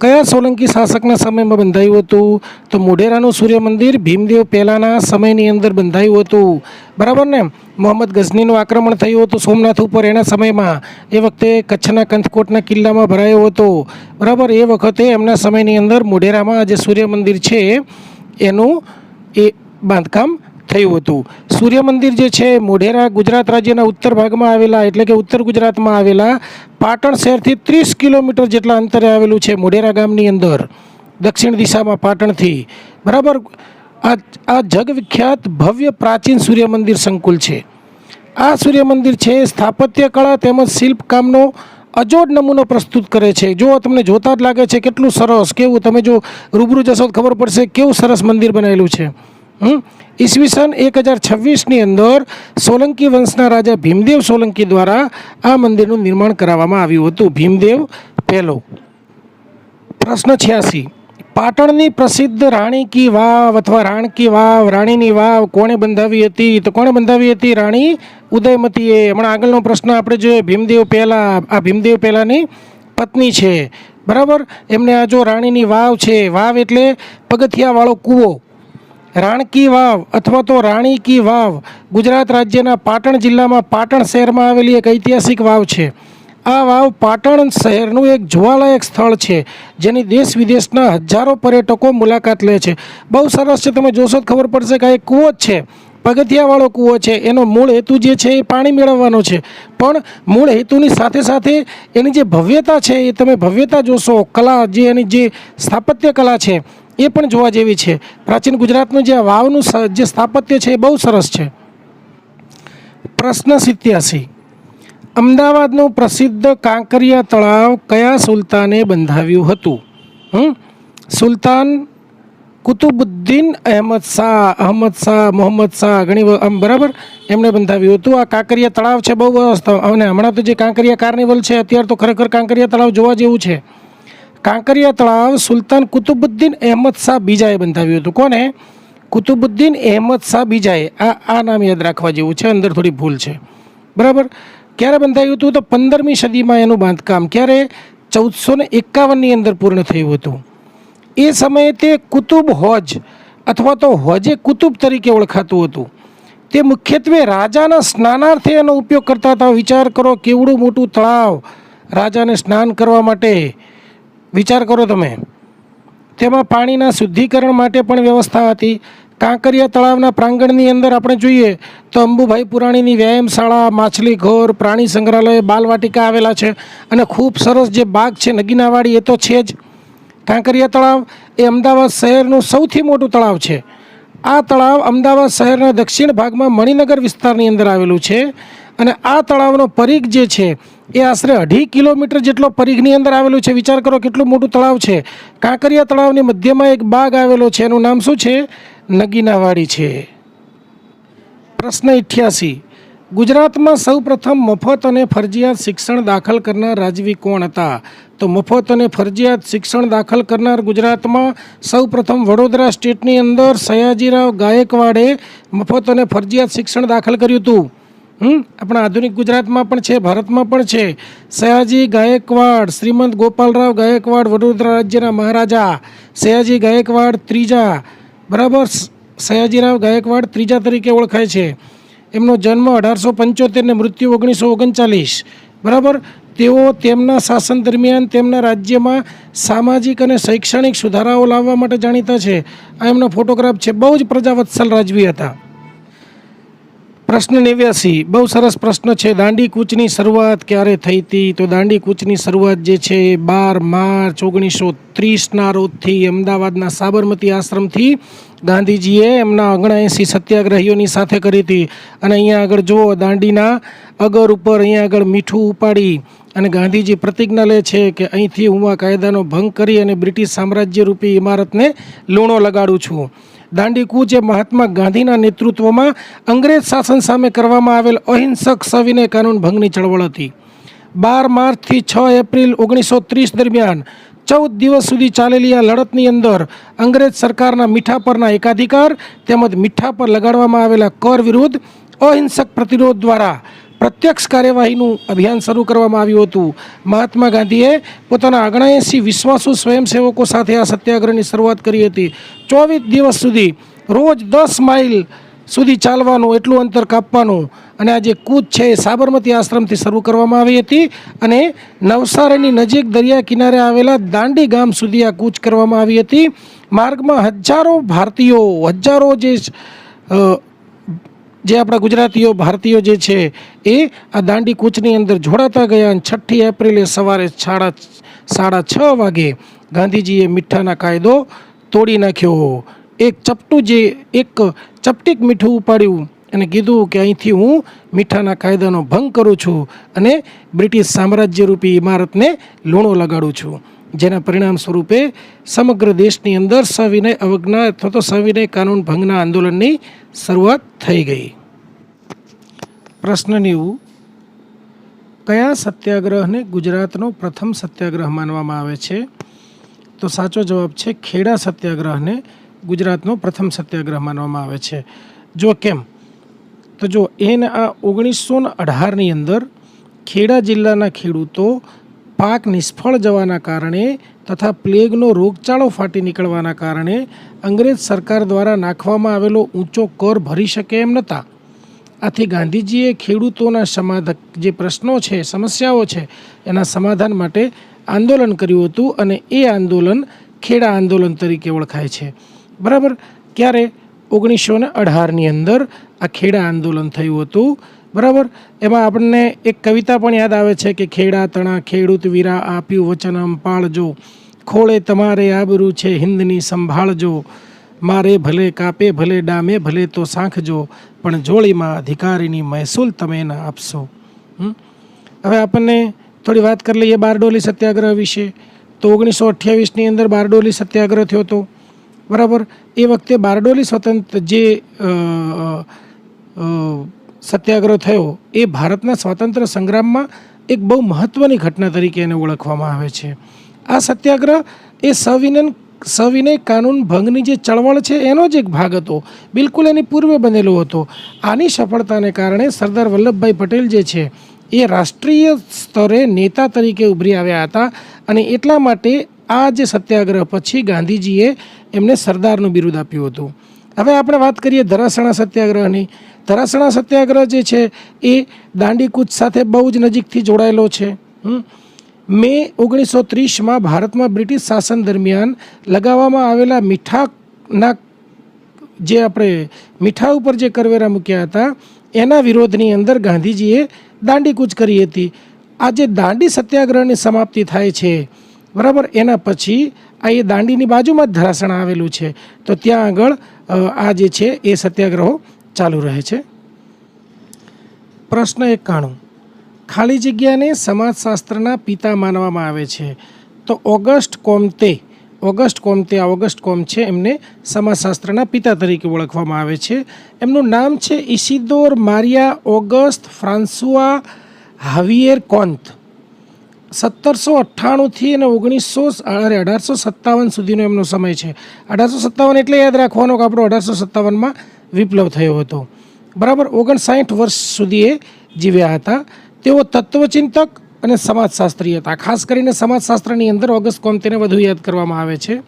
કયા સોલંકી શાસકના સમયમાં બંધાયું હતું? તો મોઢેરાનું સૂર્ય મંદિર ભીમદેવ પહેલાંના સમયની અંદર બંધાયું હતું. બરાબર ને? મોહમ્મદ ગઝનીનું આક્રમણ થયું હતું સોમનાથ ઉપર એના સમયમાં. એ વખતે કચ્છના કંથકોટના કિલ્લામાં ભરાયો હતો. બરાબર, એ વખતે એમના સમયની અંદર મોઢેરામાં જે સૂર્ય મંદિર છે એનું એ બાંધકામ થયું હતું. સૂર્ય મંદિર જે છે મોઢેરા ગુજરાત રાજ્યના ઉત્તર ભાગમાં આવેલા, એટલે કે ઉત્તર ગુજરાતમાં આવેલા પાટણ શહેરથી 30 કિલોમીટર જેટલા અંતરે આવેલું છે. મોઢેરા ગામની અંદર દક્ષિણ દિશામાં પાટણથી. બરાબર, આ જગવિખ્યાત ભવ્ય પ્રાચીન સૂર્ય મંદિર સંકુલ છે. આ સૂર્ય મંદિર છે સ્થાપત્ય કળા તેમજ શિલ્પકામનો અજોડ નમૂનો પ્રસ્તુત કરે છે. જો તમને જોતા જ લાગે છે કેટલું સરસ, કેવું તમે જો રૂબરૂ જશો ખબર પડશે કેવું સરસ મંદિર બનાવેલું છે. ઈસવીસન 1026ની અંદર સોલંકી વંશના રાજા ભીમદેવ સોલંકી દ્વારા આ મંદિરનું નિર્માણ કરાવવામાં આવ્યું હતું. ભીમદેવ પહેલો. પ્રશ્ન 86. પાટણની પ્રસિદ્ધ રાણી કી વાવ અથવા રાણ કી વાવ, રાણીની વાવ કોણે બંધાવી હતી? તો કોણે બંધાવી હતી? રાણી ઉદયમતીએ. હમણાં આગળનો પ્રશ્ન આપણે જોઈએ ભીમદેવ પહેલા. આ ભીમદેવ પહેલાની પત્ની છે, બરાબર. એમને આ જો રાણીની વાવ છે, વાવ એટલે પગથિયાવાળો કૂવો. રાણ કી વાવ અથવા તો રાણી કી વાવ ગુજરાત રાજ્યના પાટણ જિલ્લામાં પાટણ શહેરમાં આવેલી એક ઐતિહાસિક વાવ છે. આ વાવ પાટણ શહેરનું એક જોવાલાયક સ્થળ છે, જેની દેશ વિદેશના હજારો પર્યટકો મુલાકાત લે છે. બહુ સરસ છે, તમે જોશો તો ખબર પડશે કે આ એક કૂવો જ છે, પગથિયાવાળો કૂવો છે. એનો મૂળ હેતુ જે છે એ પાણી મેળવવાનો છે, પણ મૂળ હેતુની સાથે સાથે એની જે ભવ્યતા છે એ તમે ભવ્યતા જોશો. કલા જે એની જે સ્થાપત્ય કલા છે એ પણ જોવા જેવી છે. પ્રાચીન ગુજરાતનું જે વાવનું જે સ્થાપત્ય છે એ બહુ સરસ છે. પ્રશ્ન 87. અમદાવાદનું પ્રસિદ્ધ કાંકરિયા તળાવ કયા સુલતાને બંધાવ્યું હતું? સુલતાન કુતુબુદ્દીન અહમદ શાહ, મોહમ્મદ શાહ, ઘણી આમ બરાબર એમણે બંધાવ્યું હતું. આ કાંકરિયા તળાવ છે બહુ વ્યવસ્થા. અને હમણાં તો જે કાંકરિયા કાર્નિવલ છે અત્યારે તો ખરેખર કાંકરિયા તળાવ જોવા જેવું છે. કાંકરિયા તળાવ સુલતાન કુતુબુદ્દીન અહમદ શાહ બીજાએ બંધાવ્યું હતું. કોને? કુતુબુદ્દીન અહમદ શાહ બીજાએ. આ નામ યાદ રાખવા જેવું છે, અંદર થોડી ભૂલ છે, બરાબર. ક્યારે બંધાવ્યું હતું? તો 15મી સદીમાં એનું બાંધકામ. ક્યારે? 1451ની અંદર પૂર્ણ થયું હતું. એ સમયે તે કુતુબ હોજ અથવા તો હોજે કુતુબ તરીકે ઓળખાતું હતું. તે મુખ્યત્વે રાજાના સ્નાનાર્થે એનો ઉપયોગ કરતા હતા. વિચાર કરો, કેવડું મોટું તળાવ રાજાને સ્નાન કરવા માટે. વિચાર કરો તમે. તેમાં પાણીના શુદ્ધિકરણ માટે પણ વ્યવસ્થા હતી. કાંકરિયા તળાવના પ્રાંગણની અંદર આપણે જોઈએ તો અંબુભાઈ પુરાણીની વ્યાયામશાળા, માછલી ઘર, પ્રાણી સંગ્રહાલય, બાલવાટિકા આવેલા છે. અને ખૂબ સરસ જે બાગ છે નગીનાવાડી, એ તો છે જ. કાંકરિયા તળાવ એ અમદાવાદ શહેરનું સૌથી મોટું તળાવ છે. આ તળાવ અમદાવાદ શહેરના દક્ષિણ ભાગમાં મણિનગર વિસ્તારની અંદર આવેલું છે. અને આ તળાવનો પરિઘ જે છે એ આશરે 2.5 કિલોમીટર જેટલો પરિઘની અંદર આવેલું છે. વિચાર કરો કેટલું મોટું તળાવ છે. કાંકરિયા તળાવની મધ્યમાં એક બાગ આવેલો છે, એનું નામ શું છે? નગીનાવાડી છે. પ્રશ્ન 88. ગુજરાતમાં સૌપ્રથમ મફત અને ફરજિયાત શિક્ષણ દાખલ કરનાર રાજવી કોણ હતા? તો મફત અને ફરજિયાત શિક્ષણ દાખલ કરનાર ગુજરાતમાં સૌપ્રથમ વડોદરા સ્ટેટની અંદર સયાજીરાવ ગાયકવાડે મફત અને ફરજિયાત શિક્ષણ દાખલ કર્યું હતું. આપણા આધુનિક ગુજરાતમાં પણ છે, ભારતમાં પણ છે. સયાજી ગાયકવાડ, શ્રીમંત ગોપાલરાવ ગાયકવાડ, વડોદરા રાજ્યના મહારાજા સયાજી ગાયકવાડ ત્રીજા, બરાબર. સયાજીરાવ ગાયકવાડ ત્રીજા તરીકે ઓળખાય છે. એમનો જન્મ 1875 ને મૃત્યુ 1939, બરાબર. તેઓ તેમના શાસન દરમિયાન તેમના રાજ્યમાં સામાજિક અને શૈક્ષણિક સુધારાઓ લાવવા માટે જાણીતા છે. આ એમનો ફોટોગ્રાફ છે. બહુ જ પ્રજાવત્સલ રાજવી હતા. પ્રશ્ન 89. બહુ સરસ પ્રશ્ન છે. દાંડી કૂચની શરૂઆત ક્યારે થઈ હતી? તો દાંડી કૂચની શરૂઆત જે છે 12 માર્ચ 1930ના રોજથી અમદાવાદના સાબરમતી આશ્રમથી ગાંધીજીએ એમના 79 સત્યાગ્રહીઓની સાથે કરી હતી. અને અહીંયા આગળ જુઓ, દાંડીના અગર ઉપર અહીંયા આગળ મીઠું ઉપાડી અને ગાંધીજી પ્રતિજ્ઞા લે છે કે અહીંથી હું આ કાયદાનો ભંગ કરી અને બ્રિટિશ સામ્રાજ્ય રૂપી ઇમારતને લૂણો લગાડું છું. દાંડી કૂચ એ મહાત્મા ગાંધીના નેતૃત્વમાં અંગ્રેજ શાસન સામે કરવામાં આવેલ અહિંસક સવિનય કાનૂન ભંગની ચળવળ હતી. 12 માર્ચથી 6 એપ્રિલ 1930 દરમિયાન 14 દિવસ સુધી ચાલેલી આ લડતની અંદર અંગ્રેજ સરકારના મીઠા પરના એકાધિકાર તેમજ મીઠા પર લગાડવામાં આવેલા કર વિરુદ્ધ અહિંસક પ્રતિરોધ દ્વારા પ્રત્યક્ષ કાર્યવાહીનું અભિયાન શરૂ કરવામાં આવ્યું હતું. મહાત્મા ગાંધીએ પોતાના 79 વિશ્વાસુ સ્વયંસેવકો સાથે આ સત્યાગ્રહની શરૂઆત કરી હતી. 24 દિવસ સુધી રોજ 10 માઇલ સુધી ચાલવાનું, એટલું અંતર કાપવાનું. અને આ જે કૂચ છે એ સાબરમતી આશ્રમથી શરૂ કરવામાં આવી હતી અને નવસારીની નજીક દરિયા કિનારે આવેલા દાંડી ગામ સુધી આ કૂચ કરવામાં આવી હતી. માર્ગમાં હજારો ભારતીયો જે આપણા ગુજરાતીઓ ભારતીયો જે છે એ આ દાંડી કૂચની અંદર જોડાતા ગયા. અને 6 એપ્રિલે સવારે 6:30 વાગે ગાંધીજીએ મીઠાના કાયદો તોડી નાખ્યો. એક ચપટીક મીઠું ઉપાડ્યું અને કીધું કે અહીંથી હું મીઠાના કાયદાનો ભંગ કરું છું અને બ્રિટિશ સામ્રાજ્ય રૂપી ઇમારતને લૂણો લગાડું છું. જેના પરિણામ સ્વરૂપે સમગ્ર દેશની અંદર સવિનય અવજ્ઞા અથવા તો સવિનય કાનૂન ભંગના આંદોલનની શરૂઆત થઈ ગઈ. પ્રશ્ન 90. કયા સત્યાગ્રહને ગુજરાતનો પ્રથમ સત્યાગ્રહ માનવામાં આવે છે? તો સાચો જવાબ છે ખેડા સત્યાગ્રહને ગુજરાતનો પ્રથમ સત્યાગ્રહ માનવામાં આવે છે. જો કેમ તો જો એને આ 1918ની અંદર ખેડા જિલ્લાના ખેડૂતો પાક નિષ્ફળ જવાના કારણે તથા પ્લેગનો રોગચાળો ફાટી નીકળવાના કારણે અંગ્રેજ સરકાર દ્વારા નાખવામાં આવેલો ઊંચો કર ભરી શકે એમ નહોતા. આથી ગાંધીજીએ ખેડૂતોના સમાધાન જે પ્રશ્નો છે, સમસ્યાઓ છે, એના સમાધાન માટે આંદોલન કર્યું હતું અને એ આંદોલન ખેડા આંદોલન તરીકે ઓળખાય છે. બરાબર. ક્યારે? 1918ની અંદર આ ખેડા આંદોલન થયું હતું. બરાબર. એમાં આપણને એક કવિતા પણ યાદ આવે છે કે ખેડા તણા ખેડૂત વીરા આપ્યું વચનમ પાળજો, ખોળે તમારે આબરૂ છે હિંદની સંભાળજો, મારે ભલે કાપે ભલે ડામે ભલે તો સાંખજો, પણ જોડીમાં અધિકારીની મહેસૂલ તમે ના આપશો. હવે આપણને થોડી વાત કરી લઈએ બારડોલી સત્યાગ્રહ વિશે. તો 1928ની અંદર બારડોલી સત્યાગ્રહ થયો હતો. બરાબર. એ વખતે બારડોલી સત્યાગ્રહ થયો એ ભારતના સ્વાતંત્ર્ય સંગ્રામમાં એક બહુ મહત્ત્વની ઘટના તરીકે એને ઓળખવામાં આવે છે. આ સત્યાગ્રહ એ સવિનય કાનૂન ભંગની જે ચળવળ છે એનો જ એક ભાગ હતો. બિલકુલ એની પૂર્વે બનેલો હતો. આની સફળતાને કારણે સરદાર વલ્લભભાઈ પટેલ જે છે એ રાષ્ટ્રીય સ્તરે નેતા તરીકે ઉભરી આવ્યા હતા અને એટલા માટે આ જે સત્યાગ્રહ પછી ગાંધીજીએ એમને સરદારનું બિરુદ આપ્યું હતું. હવે આપણે વાત કરીએ ધરાસણા સત્યાગ્રહની. ધરાસણા સત્યાગ્રહ જે છે એ દાંડીકૂચ સાથે બહુ જ નજીકથી જોડાયેલો છે. મે 1930માં ભારતમાં બ્રિટિશ શાસન દરમિયાન લગાવવામાં આવેલા મીઠા ઉપર જે કરવેરા મૂક્યા હતા એના વિરોધની અંદર ગાંધીજીએ દાંડીકૂચ કરી હતી. આ જે દાંડી સત્યાગ્રહની સમાપ્તિ થાય છે, બરાબર, એના પછી આ એ દાંડીની બાજુમાં જ ધરાસણા આવેલું છે. તો ત્યાં આગળ આ જે છે એ સત્યાગ્રહો ચાલુ રહે છે. પ્રશ્ન 91. ખાલી જગ્યાને સમાજશાસ્ત્રના પિતા માનવામાં આવે છે. તો ઓગસ્ટ કોમ્તે આ ઓગસ્ટ કોમ છે એમને સમાજશાસ્ત્રના પિતા તરીકે ઓળખવામાં આવે છે. એમનું નામ છે ઇસિદોર મારિયા ઓગસ્ત ફ્રાન્સુઆ હાવિયેર કોન્ત. 1798થી અને 1857 સુધીનો એમનો સમય છે. 1857 એટલે યાદ રાખવાનો કે આપણો 1857માં વિપ્લવ થયો હતો. બરાબર. 59 વર્ષ સુધી એ જીવ્યા હતા. તેઓ તત્વચિંતક અને સમાજશાસ્ત્રી હતા. ખાસ કરીને સમાજશાસ્ત્રની અંદર ઓગસ્ટ કોમ્તેને વધુ યાદ કરવામાં આવે છે.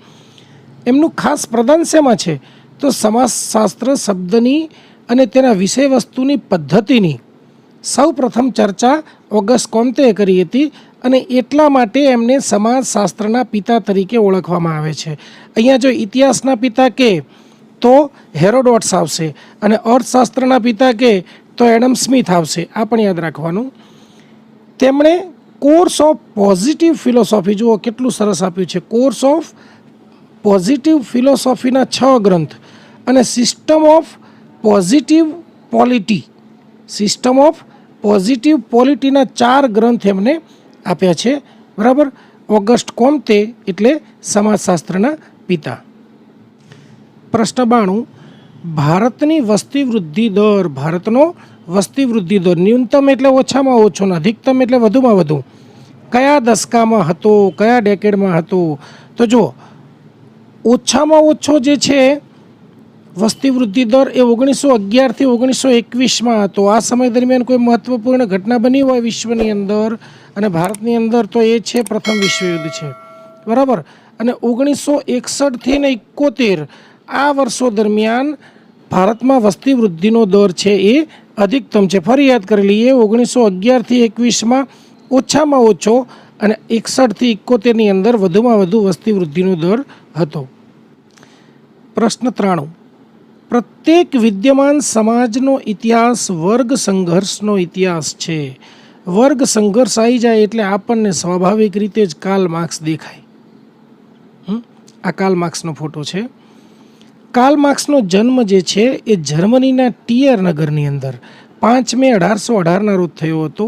એમનું ખાસ પ્રદાન શેમાં છે? તો સમાજશાસ્ત્ર શબ્દની અને તેના વિષય વસ્તુની પદ્ધતિની સૌ પ્રથમ ચર્ચા ઓગસ્ટ કોમ્તેએ કરી હતી અને એટલા માટે એમને સમાજશાસ્ત્રના પિતા તરીકે ઓળખવામાં આવે છે. અહીંયા જો ઇતિહાસના પિતા કે તો હેરોડોટ્સ આવશે અને અર્થશાસ્ત્રના પિતા કે તો એડમ સ્મિથ આવશે. આ પણ યાદ રાખવાનું. તેમણે કોર્સ ઓફ પોઝિટિવ ફિલોસોફી, જુઓ કેટલું સરસ આપ્યું છે, કોર્સ ઓફ પોઝિટિવ ફિલોસોફીના 6 ગ્રંથ અને સિસ્ટમ ઓફ પોઝિટિવ પોલિટીના 4 ગ્રંથ એમને આપ્યા છે. બરાબર. ઓગસ્ટ કોમ્તે એટલે સમાજશાસ્ત્રના પિતા. પ્રશ્ન 92. ભારતની વસ્તી વૃદ્ધિ દર, ભારતનો વસ્તી વૃદ્ધિ દર ન્યૂનતમ એટલે ઓછામાં ઓછો ને અધિકતમ એટલે વધુમાં વધુ કયા દશકામાં હતો, કયા ડેકેડમાં હતો? તો જો ઓછામાં ઓછો જે છે વસ્તી વૃદ્ધિ દર એ 1911થી 1921માં હતો. આ સમય દરમિયાન કોઈ મહત્ત્વપૂર્ણ ઘટના બની હોય વિશ્વની અંદર અને ભારતની અંદર તો એ છે પ્રથમ વિશ્વયુદ્ધ છે. બરાબર. અને 1961થી ને 71 આ વર્ષો દરમિયાન ભારતમાં વસ્તી વૃદ્ધિનો દર છે એ અધિકતમ છે. ફરી યાદ કરી લઈએ. 1911થી 21માં ઓછામાં ઓછો અને 61થી 71ની અંદર વધુમાં વધુ વસ્તી વૃદ્ધિનો દર હતો. પ્રશ્ન 93. પ્રત્યેક વિદ્યમાન સમાજનો ઇતિહાસ વર્ગ સંઘર્ષનો ઇતિહાસ છે. વર્ગ સંઘર્ષ આવી જાય એટલે આપણને સ્વાભાવિક રીતે જ કાર્લ માર્ક્સ દેખાય. આ કાર્લ માર્ક્સનો ફોટો છે. કાર્લ માર્ક્સનો જન્મ જે છે એ જર્મનીના ટીયર નગરની અંદર 5 મે 1818ના રોજ થયો હતો.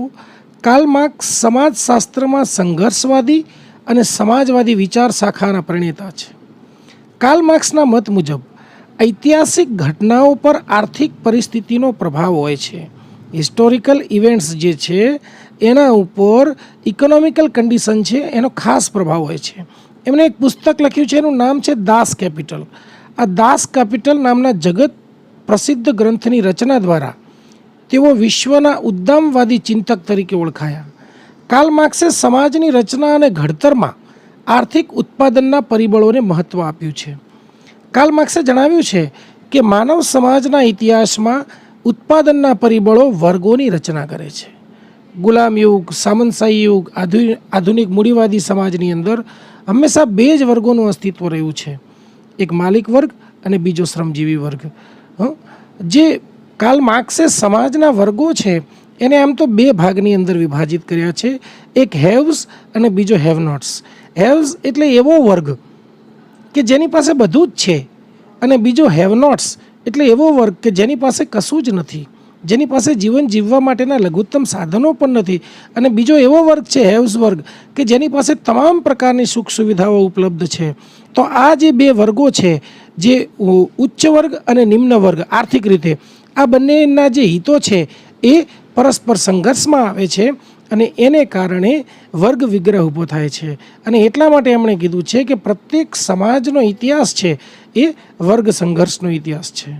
કાર્લ માર્ક્સ સમાજશાસ્ત્રમાં સંઘર્ષવાદી અને સમાજવાદી વિચાર શાખાના પ્રણેતા છે. કાર્લ માર્ક્સના મત મુજબ ઐતિહાસિક ઘટનાઓ પર આર્થિક પરિસ્થિતિનો પ્રભાવ હોય છે. હિસ્ટોરિકલ ઇવેન્ટ્સ જે છે એના ઉપર ઇકોનોમિકલ કન્ડિશન છે એનો ખાસ પ્રભાવ હોય છે. એમણે એક પુસ્તક લખ્યું છે, એનું નામ છે દાસ કેપિટલ. આ દાસ કેપિટલ નામના જગત પ્રસિદ્ધ ગ્રંથની રચના દ્વારા તેઓ વિશ્વના ઉદ્દામવાદી ચિંતક તરીકે ઓળખાયા. કાર્લ માર્ક્સે સમાજની રચના અને ઘડતરમાં આર્થિક ઉત્પાદનના પરિબળોને મહત્ત્વ આપ્યું છે. કાર્લ માર્ક્સે જણાવ્યું છે કે માનવ સમાજના ઇતિહાસમાં ઉત્પાદનના પરિબળો વર્ગોની રચના કરે છે. ગુલામ યુગ, સામંતશાહી યુગ, આધુનિક મૂડીવાદી સમાજની અંદર હંમેશા બે જ વર્ગોનું અસ્તિત્વ રહ્યું છે, એક માલિક વર્ગ અને બીજો શ્રમજીવી વર્ગ. જે કાર્લ માર્ક્સે સમાજના વર્ગો છે એને આમ તો બે ભાગની અંદર વિભાજિત કર્યા છે, એક હેવ્સ અને બીજો હેવ નોટ્સ. હેવ્સ એટલે એવો વર્ગ કે જેની પાસે બધું જ છે, અને બીજો હેવ નોટ્સ એટલે એવો વર્ગ કે જેની પાસે કશું જ નથી, જેની પાસે જીવન જીવવા માટેના લઘુત્તમ સાધનો પણ નથી. અને બીજો એવો વર્ગ છે હેવ્સ વર્ગ કે જેની પાસે તમામ પ્રકારની સુખ સુવિધાઓ ઉપલબ્ધ છે. તો આ જે બે વર્ગો છે, જે ઉચ્ચ વર્ગ અને નિમ્ન વર્ગ આર્થિક રીતે, આ બંનેના જે હિતો છે એ પરસ્પર સંઘર્ષમાં આવે છે અને એને કારણે વર્ગ વિગ્રહ ઊભો થાય છે. અને એટલા માટે એમણે કીધું છે કે પ્રત્યેક સમાજનો ઇતિહાસ છે એ વર્ગ સંઘર્ષનો ઇતિહાસ છે.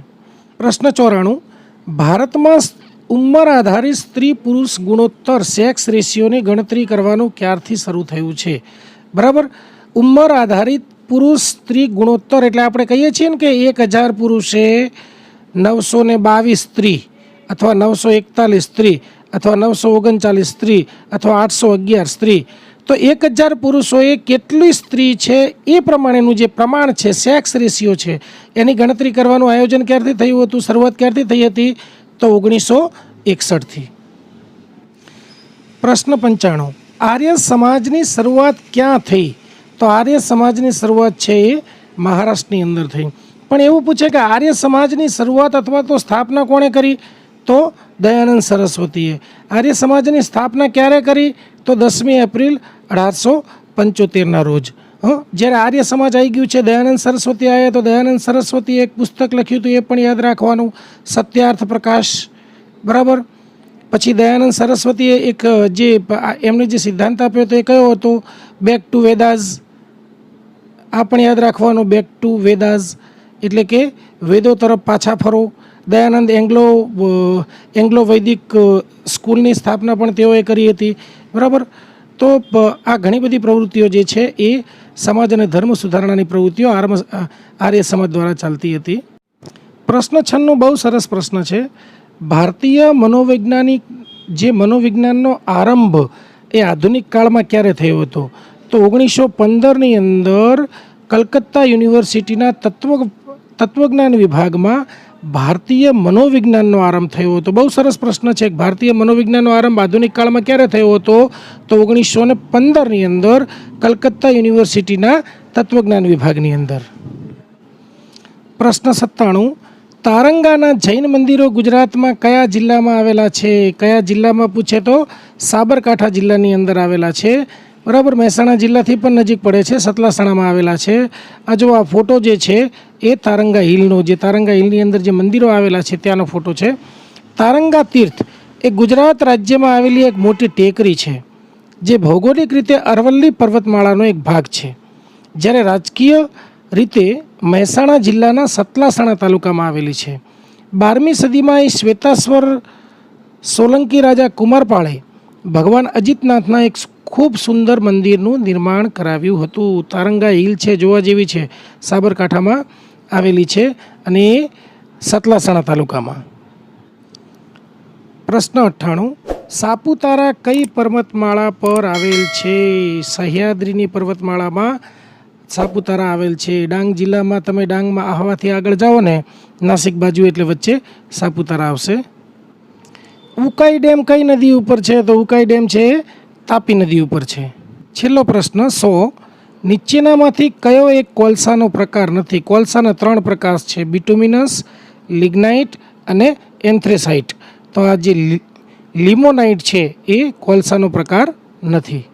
પ્રશ્ન 94, ભારતમાં ઉંમર આધારિત સ્ત્રી પુરુષ ગુણોત્તર સેક્સ રેશિયોની ગણતરી કરવાનું ક્યારથી શરૂ થયું છે? બરાબર, ઉંમર આધારિત પુરુષ સ્ત્રી ગુણોત્તર એટલે આપણે કહીએ છીએ ને કે 1000 પુરુષે 922 સ્ત્રી અથવા 941 સ્ત્રી અથવા 939 સ્ત્રી અથવા 811 સ્ત્રી. તો 1000 પુરુષોએ કેટલી સ્ત્રી છે એ પ્રમાણેનું જે પ્રમાણ છે, સેક્સ રેશિયો છે, એની ગણતરી કરવાનું આયોજન ક્યારથી થયું હતું, શરૂઆત ક્યારથી થઈ હતી? તો 1961થી. પ્રશ્ન 95, આર્ય સમાજની શરૂઆત ક્યાં થઈ? તો આર્ય સમાજની શરૂઆત છે એ મહારાષ્ટ્રની અંદર થઈ. પણ એવું પૂછે કે આર્ય સમાજની શરૂઆત અથવા તો સ્થાપના કોણે કરી? તો દયાનંદ સરસ્વતીએ. આર્ય સમાજની સ્થાપના ક્યારે કરી? તો 10મી એપ્રિલ 1875ના રોજ. જ્યારે આર્ય સમાજ આવી ગયું છે, દયાનંદ સરસ્વતી આવ્યા, તો દયાનંદ સરસ્વતીએ એક પુસ્તક લખ્યું હતું, એ પણ યાદ રાખવાનું, સત્યાર્થ પ્રકાશ. બરાબર. પછી દયાનંદ સરસ્વતીએ એક જે એમને જે સિદ્ધાંત આપ્યો હતો એ કયો હતો? Back to Vedas. આ પણ યાદ રાખવાનું, બેક ટુ વેદાસ એટલે કે વેદો તરફ પાછા ફરો. દયાનંદ એંગ્લો વૈદિક સ્કૂલની સ્થાપના પણ તેઓએ કરી હતી. બરાબર. તો આ ઘણી બધી પ્રવૃત્તિઓ જે છે એ સમાજ અને ધર્મ સુધારણાની પ્રવૃત્તિઓ આર્ય સમાજ દ્વારા ચાલતી હતી. પ્રશ્ન 96 બહુ સરસ પ્રશ્ન છે. ભારતીય મનોવિજ્ઞાનનો આરંભ એ આધુનિક કાળમાં ક્યારે થયો હતો? તો 1915ની અંદર કલકત્તા યુનિવર્સિટીના તત્વજ્ઞાન વિભાગમાં ભારતીય મનોવિજ્ઞાનનો આરંભ થયો હતો. બહુ સરસ પ્રશ્ન છે. ભારતીય મનોવિજ્ઞાનનો આરંભ આધુનિક કાળમાં ક્યારે થયો હતો? તો 1915ની અંદર કલકત્તા યુનિવર્સિટીના તત્વજ્ઞાન વિભાગની અંદર. પ્રશ્ન 97, તારંગાના જૈન મંદિરો ગુજરાતમાં કયા જિલ્લામાં આવેલા છે? કયા જિલ્લામાં પૂછે તો સાબરકાંઠા જિલ્લાની અંદર આવેલા છે. બરાબર. મહેસાણા જિલ્લાથી પણ નજીક પડે છે, સતલાસણામાં આવેલા છે. આ જો આ ફોટો જે છે એ તારંગા હિલનો, જે તારંગા હિલની અંદર જે મંદિરો આવેલા છે ત્યાંનો ફોટો છે. તારંગા તીર્થ એ ગુજરાત રાજ્યમાં આવેલી એક મોટી ટેકરી છે, જે ભૌગોલિક રીતે અરવલ્લી પર્વતમાળાનો એક ભાગ છે. જ્યારે રાજકીય રીતે મહેસાણા જિલ્લાના સતલાસણા તાલુકામાં આવેલી છે. 12મી સદીમાં એ શ્વેતાશ્વર સોલંકી રાજા કુમારપાળે ભગવાન અજીતનાથના એક ખૂબ સુંદર મંદિરનું નિર્માણ કરાવ્યું હતું. તારંગા હિલ છે, જોવા જેવી છે, સાબરકાંઠામાં આવેલી છે અને એ સતલાસણા તાલુકામાં. પ્રશ્ન 98, સાપુતારા કઈ પર્વતમાળા પર આવેલ છે? સહ્યાદ્રીની પર્વતમાળામાં સાપુતારા આવેલ છે. ડાંગ જિલ્લામાં, તમે ડાંગમાં આહવાથી આગળ જાઓ ને નાસિક બાજુ એટલે વચ્ચે સાપુતારા આવશે. ઉકાઈ ડેમ કઈ નદી ઉપર છે? તો ઉકાઈ ડેમ છે તાપી નદી ઉપર છે. છેલ્લો પ્રશ્ન 100, નીચેનામાંથી કયો એક કોલસાનો પ્રકાર નથી? કોલસાના 3 પ્રકાર છે, બિટુમિનસ, લિગ્નાઇટ અને એન્થ્રેસાઇટ. તો આ જે લિમોનાઇટ છે એ કોલસાનો પ્રકાર નથી.